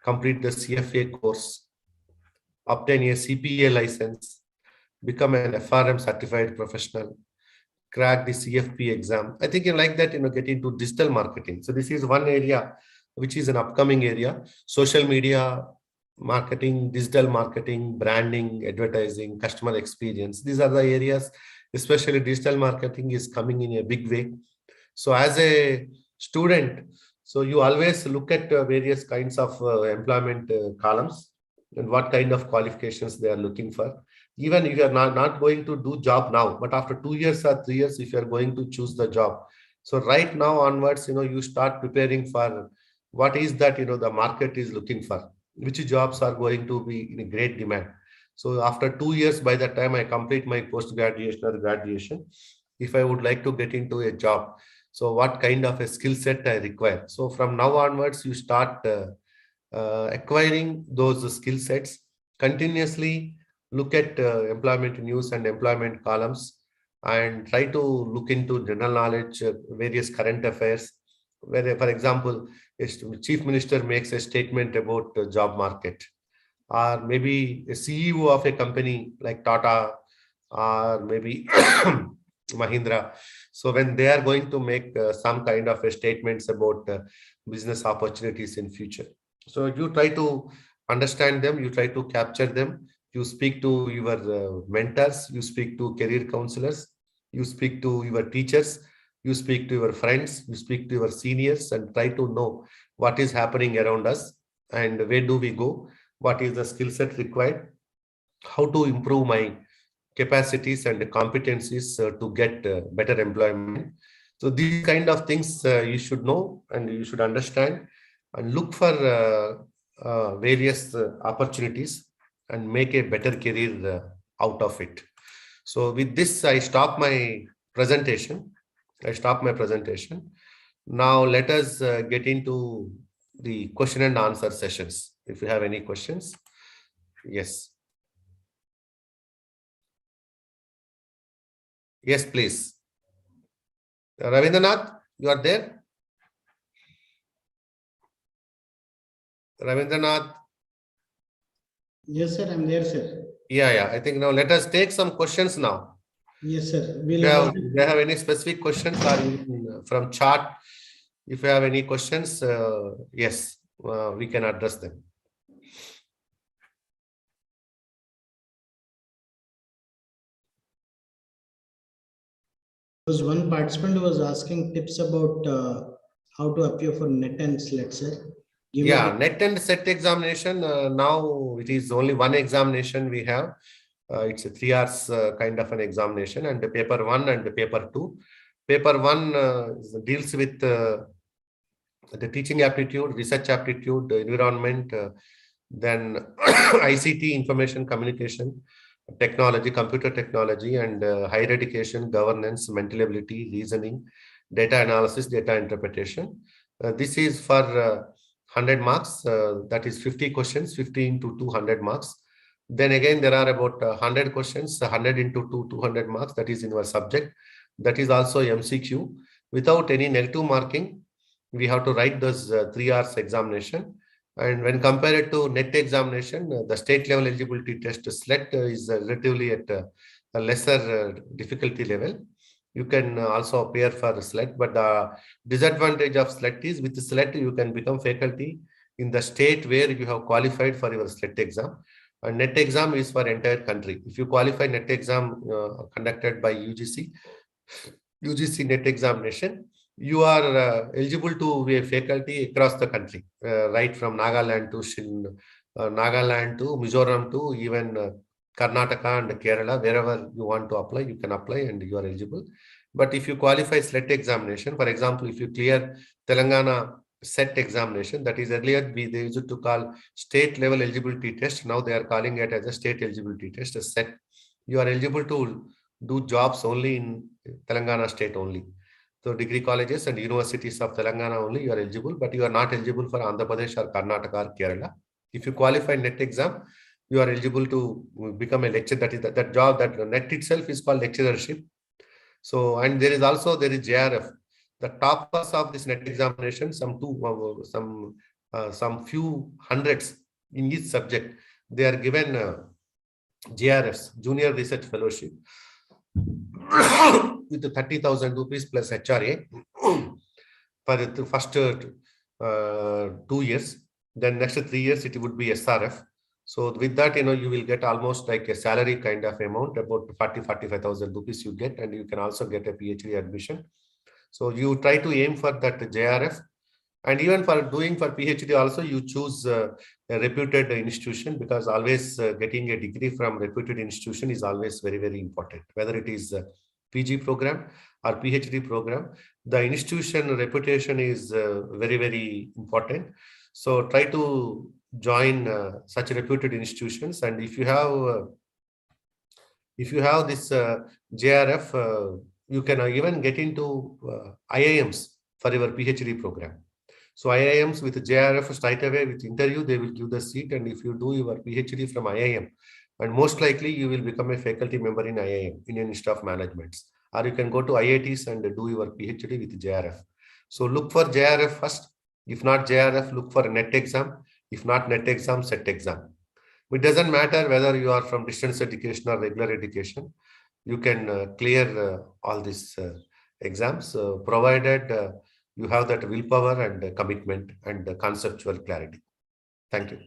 complete the CFA course, obtain a CPA license, become an FRM certified professional, crack the CFP exam. I think you like that, get into digital marketing. So this is one area which is an upcoming area: social media marketing, digital marketing, branding, advertising, customer experience. These are the areas, especially digital marketing is coming in a big way. So as a student, so you always look at various kinds of employment columns and what kind of qualifications they are looking for. Even if you are not going to do job now, but after 2 years or 3 years, if you are going to choose the job. So right now onwards, you start preparing for what is that, the market is looking for, which jobs are going to be in a great demand. So after 2 years, by the time I complete my post-graduation or graduation, if I would like to get into a job, so what kind of a skill set I require. So from now onwards, you start acquiring those skill sets, continuously look at employment news and employment columns, and try to look into general knowledge, various current affairs, where, for example, a chief minister makes a statement about the job market, or maybe a CEO of a company like Tata, or maybe Mahindra. So when they are going to make some kind of a statements about business opportunities in future, so you try to understand them, you try to capture them, you speak to your mentors, you speak to career counselors, you speak to your teachers, you speak to your friends, you speak to your seniors, and try to know what is happening around us and where do we go, what is the skill set required, how to improve my capacities and competencies to get better employment. So these kind of things you should know and you should understand, and look for various opportunities and make a better career out of it. So with this, I stop my presentation. Now let us get into the question and answer sessions. If you have any questions. Yes. Yes, please. Ravindranath, you are there? Ravindranath. Yes, sir, I'm there, sir. Yeah. I think now let us take some questions now. Yes, sir. If We'll you have, have if you have any specific questions or even from chart, if you have any questions, yes, we can address them. was one participant who was asking tips about how to appear for net and SLET, sir. Give me Yeah, the- net and set examination. Now it is only one examination we have. It's a 3 hours kind of an examination, and the paper 1 and the paper 2. Paper 1 deals with the teaching aptitude, research aptitude, environment, then ICT, information communication, technology, computer technology, and higher education, governance, mental ability, reasoning, data analysis, data interpretation. This is for 100 marks. That is 50 questions, 50 into 200 marks. Then again, there are about 100 questions, 100 into 200 marks. That is in your subject. That is also MCQ. Without any negative marking, we have to write those 3 hours examination. And when compared to net examination, the state level eligibility test SLET is relatively at a lesser difficulty level. You can also appear for SLET, but the disadvantage of SLET is with SLET, you can become faculty in the state where you have qualified for your SLET exam. And net exam is for entire country. If you qualify net exam conducted by UGC net examination, you are eligible to be a faculty across the country, right from Nagaland to Nagaland to Mizoram to even Karnataka and Kerala, wherever you want to apply, you can apply and you are eligible. But if you qualify SLET examination, for example, if you clear Telangana set examination, that is earlier they used to call state level eligibility test. Now they are calling it as a state eligibility test, a set. You are eligible to do jobs only in Telangana state only. So degree colleges and universities of Telangana only you are eligible, but you are not eligible for Andhra Pradesh or Karnataka or Kerala. If you qualify net exam, you are eligible to become a lecturer. That is that job, that net itself is called lecturership. So, and there is JRF. The toppers of this net examination, some few hundreds in each subject, they are given JRFs, Junior Research Fellowship, with the 30,000 rupees plus HRA for the first 2 years. Then next 3 years, it would be SRF. So with that, you will get almost like a salary kind of amount, about 45,000 rupees you get, and you can also get a PhD admission. So you try to aim for that JRF. And even for doing for PhD also, you choose a reputed institution, because always getting a degree from reputed institution is always very, very important. Whether it is a PG program or PhD program, the institution reputation is very, very important. So try to join such reputed institutions. And if you have this JRF, you can even get into IIMs for your PhD program. So IIMs with JRF straight away with interview, they will give the seat. And if you do your PhD from IIM, and most likely you will become a faculty member in IIM, Indian Institute of Management, or you can go to IITs and do your PhD with JRF. So look for JRF first. If not JRF, look for net exam. If not net exam, set exam. It doesn't matter whether you are from distance education or regular education. You can clear all these exams, provided you have that willpower and commitment and conceptual clarity. Thank you.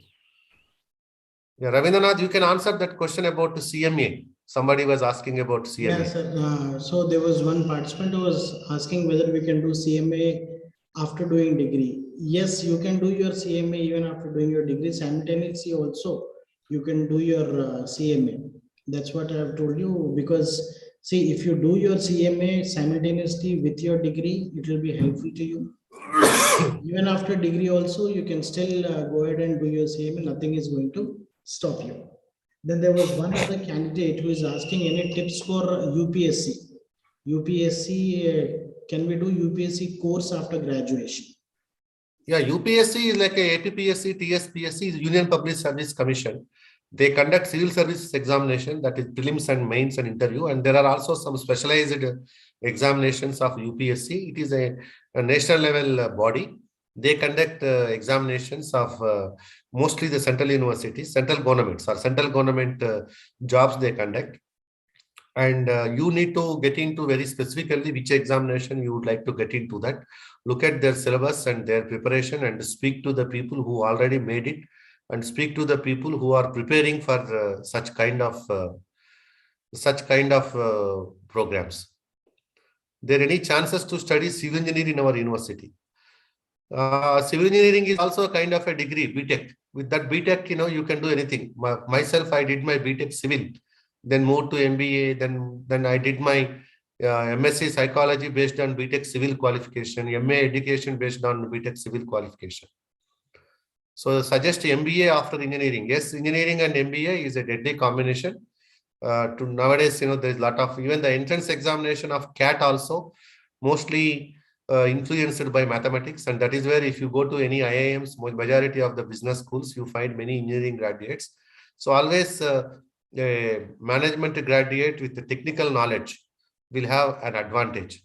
Yeah, Ravindranath, you can answer that question about the CMA. Somebody was asking about CMA. Yes, sir. So there was one participant who was asking whether we can do CMA after doing degree. Yes, you can do your CMA even after doing your degree. Simultaneously also, you can do your CMA. That's what I have told you, because see, if you do your CMA simultaneously with your degree, it will be helpful to you. Even after degree also, you can still go ahead and do your CMA. Nothing is going to stop you. Then there was one other candidate who is asking any tips for UPSC. UPSC, can we do UPSC course after graduation? Yeah, UPSC is like a APPSC, TSPSC is Union Public Service Commission. They conduct civil service examination, that is prelims and mains and interview. And there are also some specialized examinations of UPSC. It is a national level body. They conduct examinations of mostly the central universities, central governments or central government jobs they conduct. And you need to get into very specifically which examination you would like to get into that. Look at their syllabus and their preparation and speak to the people who already made it, and speak to the people who are preparing for such kind of programs. There are any chances to study civil engineering in our university? Civil engineering is also a kind of a degree, BTech. With that BTech, you can do anything. Myself, I did my BTech civil, then moved to MBA, then I did my MSc psychology based on BTech civil qualification, MA education based on BTech civil qualification. So suggest MBA after engineering. Yes, engineering and MBA is a deadly combination. To nowadays, there's a lot of, even the entrance examination of CAT also mostly influenced by mathematics. And that is where if you go to any IIMs, majority of the business schools, you find many engineering graduates. So always a management graduate with the technical knowledge will have an advantage,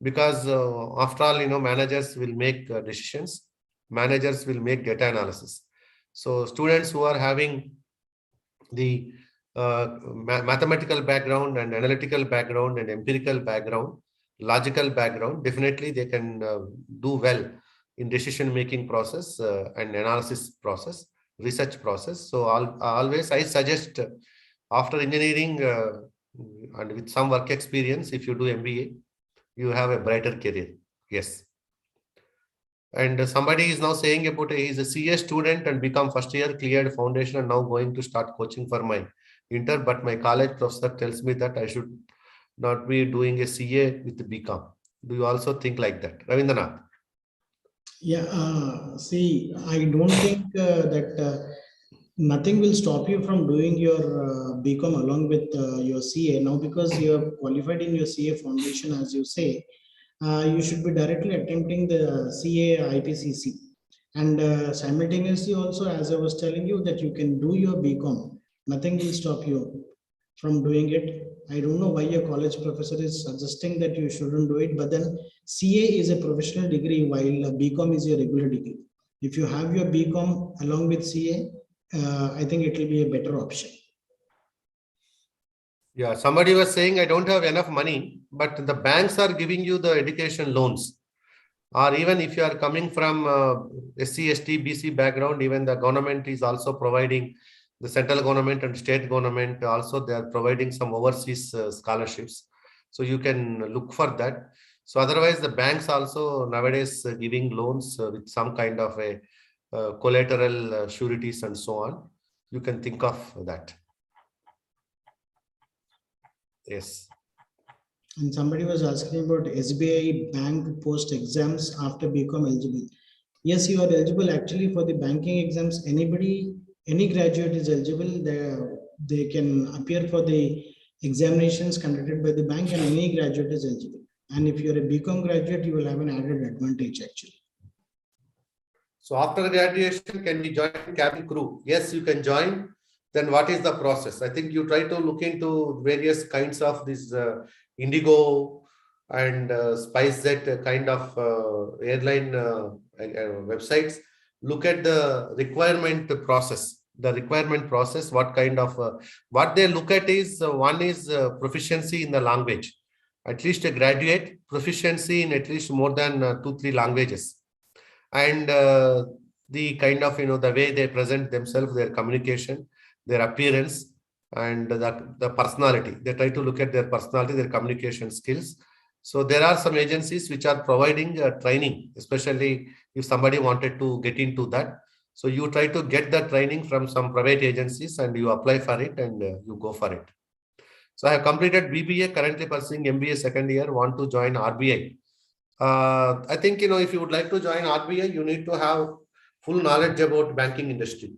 because after all, managers will make decisions. Managers will make data analysis. So students who are having the mathematical background and analytical background and empirical background, logical background, definitely they can do well in decision-making process and analysis process, research process. So always I suggest after engineering and with some work experience, if you do MBA, you have a brighter career. Yes. And somebody is now saying about he's a CA student and become first year, cleared foundation, and now going to start coaching for my inter. But my college professor tells me that I should not be doing a CA with the BCom. Do you also think like that, Ravindranath? Yeah, see, I don't think that nothing will stop you from doing your BCom along with your CA now, because you have qualified in your CA foundation, as you say. You should be directly attempting the CA Ipcc, and simultaneously also, as I was telling you, that you can do your BCom. Nothing will stop you from doing it. I don't know why your college professor is suggesting that you shouldn't do it, but then CA is a professional degree while BCom is your regular degree. If you have your BCom along with CA, I think it will be a better option. Yeah, somebody was saying I don't have enough money, but the banks are giving you the education loans. Or even if you are coming from SC, ST, BC background, even the government is also providing, the central government and state government also, they are providing some overseas scholarships. So you can look for that. So otherwise the banks also nowadays giving loans with some kind of a collateral sureties and so on. You can think of that. Yes. And somebody was asking about SBI bank post exams after BCom eligible. Yes, you are eligible actually for the banking exams. Anybody, any graduate is eligible. They can appear for the examinations conducted by the bank, and any graduate is eligible. And if you're a BCom graduate, you will have an added advantage actually. So after graduation, can we join cabin crew? Yes, you can join. Then what is the process? I think you try to look into various kinds of this Indigo and SpiceJet kind of airline websites. Look at the requirement process. The requirement process, what kind of, what they look at is, one is proficiency in the language. At least a graduate proficiency in at least more than 2-3 languages. And the kind of, the way they present themselves, their communication, their appearance, and the personality. They try to look at their personality, their communication skills. So there are some agencies which are providing training, especially if somebody wanted to get into that. So you try to get the training from some private agencies and you apply for it and you go for it. So I have completed BBA, currently pursuing MBA second year, want to join RBI. I think, if you would like to join RBI, you need to have full knowledge about banking industry.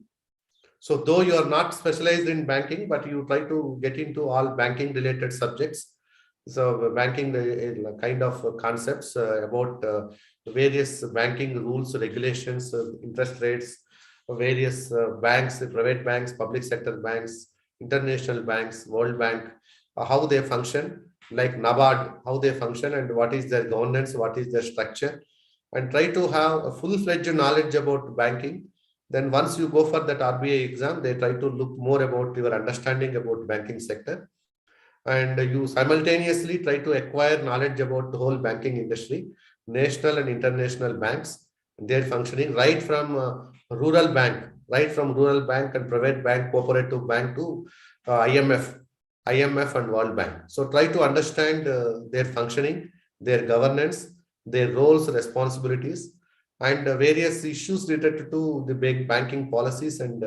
So though you are not specialized in banking, but you try to get into all banking related subjects. So banking kind of concepts about various banking rules, regulations, interest rates, various banks, private banks, public sector banks, international banks, World Bank, how they function, like NABARD, how they function and what is their governance, what is their structure, and try to have a full-fledged knowledge about banking. Then once you go for that RBI exam, they try to look more about your understanding about banking sector. And you simultaneously try to acquire knowledge about the whole banking industry, national and international banks, their functioning, right from rural bank and private bank, cooperative bank to IMF and World Bank. So try to understand their functioning, their governance, their roles, responsibilities, and various issues related to the big banking policies and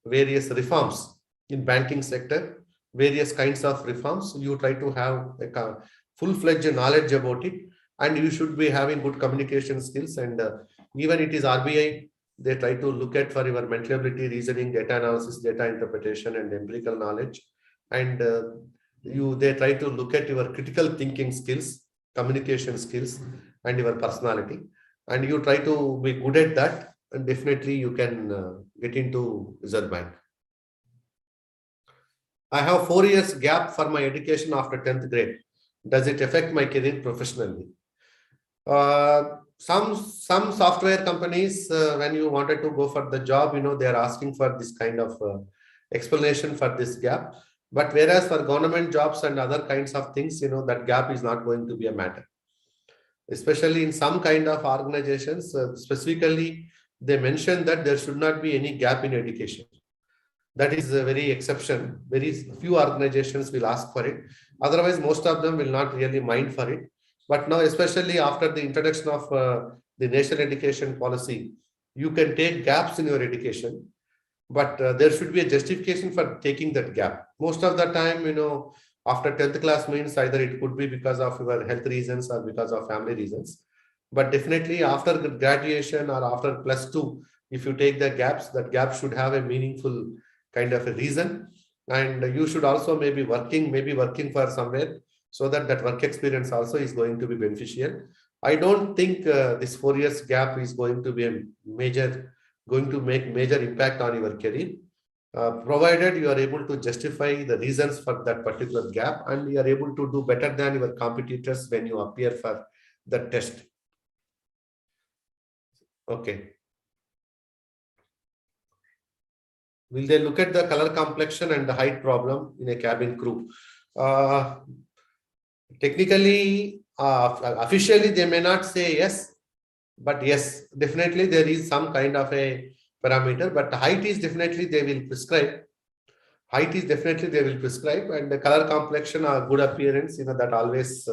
various reforms in banking sector. Various kinds of reforms, you try to have like a full-fledged knowledge about it, and you should be having good communication skills. And even it is RBI, they try to look at for your mental ability, reasoning, data analysis, data interpretation, and empirical knowledge. And they try to look at your critical thinking skills, communication skills, and your personality. And you try to be good at that, and definitely you can get into Reserve Bank. I have 4 years gap for my education after 10th grade. Does it affect my career professionally? Some software companies, when you wanted to go for the job, they are asking for this kind of explanation for this gap. But whereas for government jobs and other kinds of things, that gap is not going to be a matter. Especially in some kind of organizations, specifically, they mention that there should not be any gap in education. That is a very exception. Very few organizations will ask for it. Otherwise, most of them will not really mind for it. But now, especially after the introduction of the national education policy, you can take gaps in your education, but there should be a justification for taking that gap. Most of the time, after 10th class means either it could be because of your health reasons or because of family reasons. But definitely after graduation or after +2, if you take the gaps, that gap should have a meaningful kind of a reason, and you should also maybe working for somewhere, so that work experience also is going to be beneficial. I don't think this 4 years gap is going to be going to make major impact on your career, provided you are able to justify the reasons for that particular gap, and you are able to do better than your competitors when you appear for the test. Okay. Will they look at the color complexion and the height problem in a cabin crew? Technically, officially, they may not say yes, but yes, definitely there is some kind of a parameter, but height is definitely they will prescribe. Height is definitely they will prescribe, and the color complexion or good appearance, that always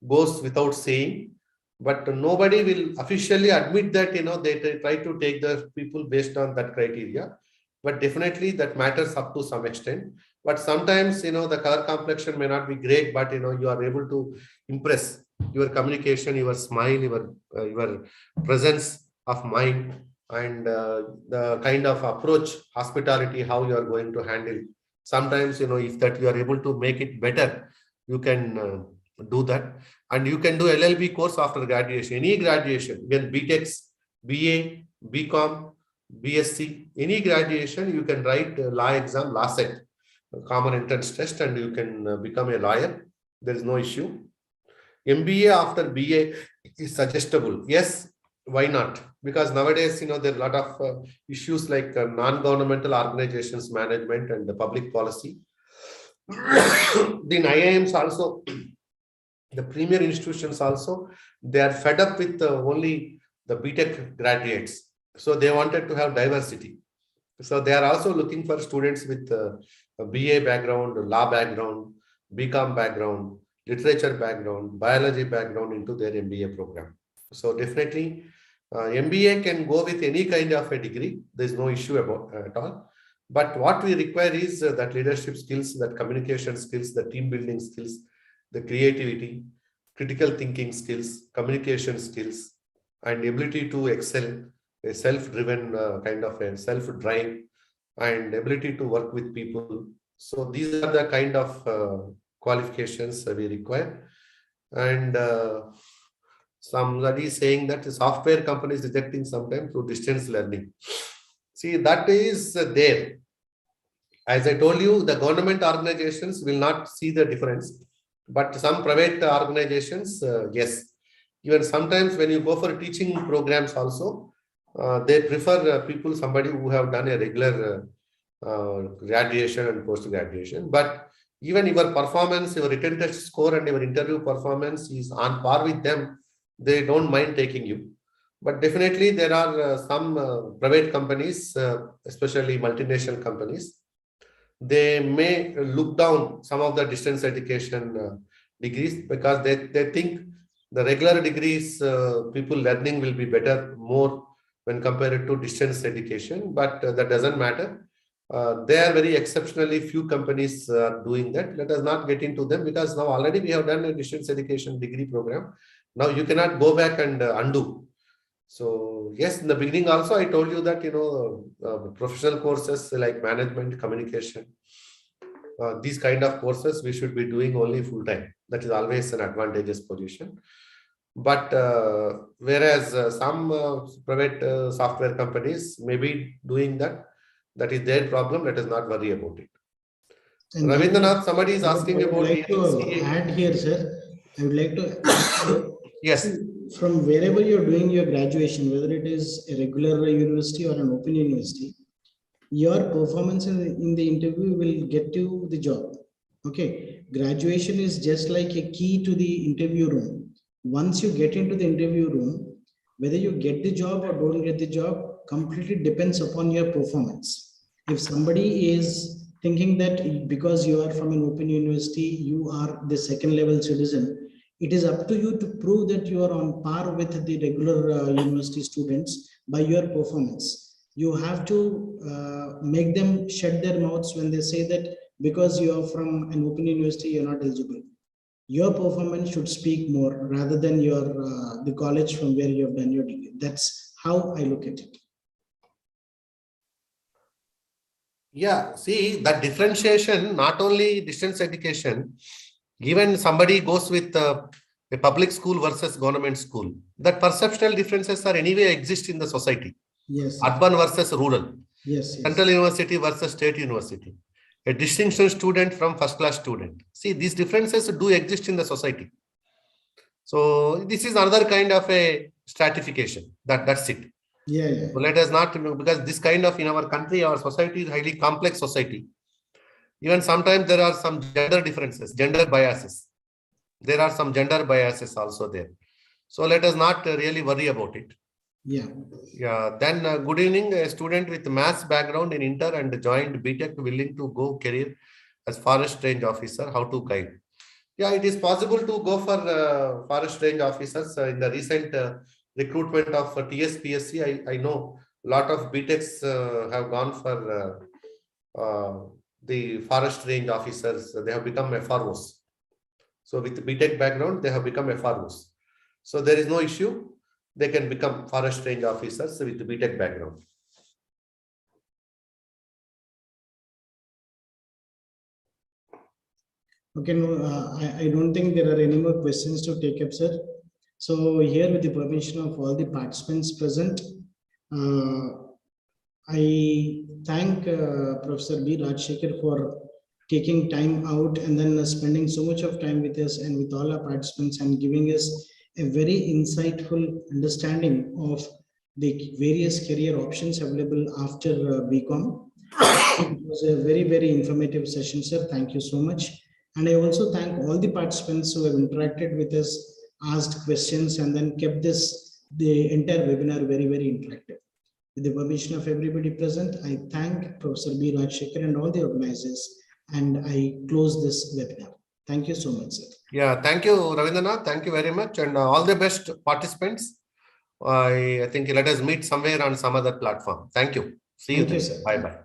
goes without saying. But nobody will officially admit that, they try to take the people based on that criteria. But definitely that matters up to some extent. But sometimes, the color complexion may not be great, but, you are able to impress your communication, your smile, your presence of mind, and the kind of approach, hospitality, how you are going to handle. Sometimes, if that you are able to make it better, you can do that. And you can do LLB course after graduation, any graduation, even BTechs, BA, BCom, BSc, any graduation, you can write law exam, law set, common entrance test, and you can become a lawyer. There is no issue. MBA after BA is suggestible. Yes, why not? Because nowadays, there are a lot of issues like non-governmental organizations management and the public policy. The IIMs also, the premier institutions also, they are fed up with only the BTech graduates. So they wanted to have diversity. So they are also looking for students with a BA background, law background, BCom background, literature background, biology background into their MBA program. So definitely MBA can go with any kind of a degree. There's no issue about at all. But what we require is that leadership skills, that communication skills, the team building skills, the creativity, critical thinking skills, communication skills, and ability to excel, a self-driven kind of a self-drive, and ability to work with people. So these are the kind of qualifications we require. And somebody is saying that the software company is rejecting sometimes through distance learning. See, that is there. As I told you, the government organizations will not see the difference, but some private organizations, yes. Even sometimes when you go for teaching programs also, they prefer somebody who have done a regular graduation and post-graduation. But even your performance, your written test score and your interview performance is on par with them, they don't mind taking you. But definitely there are some private companies, especially multinational companies, they may look down some of the distance education degrees because they think the regular degrees, people learning will be better, more when compared to distance education, but that doesn't matter. There are very exceptionally few companies doing that. Let us not get into them because now already we have done a distance education degree program. Now you cannot go back and undo. So yes, in the beginning also I told you that, professional courses like management, communication, these kind of courses we should be doing only full time. That is always an advantageous position. But whereas some private software companies may be doing that, that is their problem. Let us not worry about it. And Ravindranath, somebody is asking about I would like to add here, sir. I would like to add here. Yes. From wherever you're doing your graduation, whether it is a regular university or an open university, your performance in the interview will get you the job. Okay. Graduation is just like a key to the interview room. Once you get into the interview room, whether you get the job or don't get the job completely depends upon your performance. If somebody is thinking that because you are from an open university, you are the second level citizen, it is up to you to prove that you are on par with the regular university students by your performance. You have to make them shut their mouths when they say that because you are from an open university, you're not eligible. Your performance should speak more rather than your the college from where you have done your degree. That's how I look at it. Yeah, see that differentiation, not only distance education, even somebody goes with a public school versus government school, that perceptual differences are anyway exist in the society. Yes. Urban versus rural. Yes. Central university versus state university. A distinction student from first class student. See, these differences do exist in the society. So this is another kind of a stratification. That's it. Yeah. So let us not, because this kind of in our country, our society is highly complex society. Even sometimes there are some gender differences, gender biases. There are some gender biases also there. So let us not really worry about it. Yeah. Yeah. Then good evening, a student with maths background in Inter and joined BTech willing to go career as forest range officer. How to guide? Yeah, it is possible to go for forest range officers in the recent recruitment of TSPSC. I know a lot of BTechs have gone for the forest range officers. They have become FROs. So with BTech background, they have become FROs. So there is no issue. They can become forest range officers with the BTech background. Okay, no, I don't think there are any more questions to take up, sir. So here, with the permission of all the participants present, I thank Professor B. Rajshekhar for taking time out and then spending so much of time with us and with all our participants and giving us a very insightful understanding of the various career options available after BCom. It was a very, very informative session, sir. Thank you so much. And I also thank all the participants who have interacted with us, asked questions, and then kept the entire webinar very, very interactive. With the permission of everybody present, I thank Professor B. Rajshekhar and all the organizers, and I close this webinar. Thank you so much, sir. Yeah, thank you, Ravindranath. Thank you very much, and all the best participants. I think let us meet somewhere on some other platform. Thank you. See you. Thank you, sir. Bye-bye.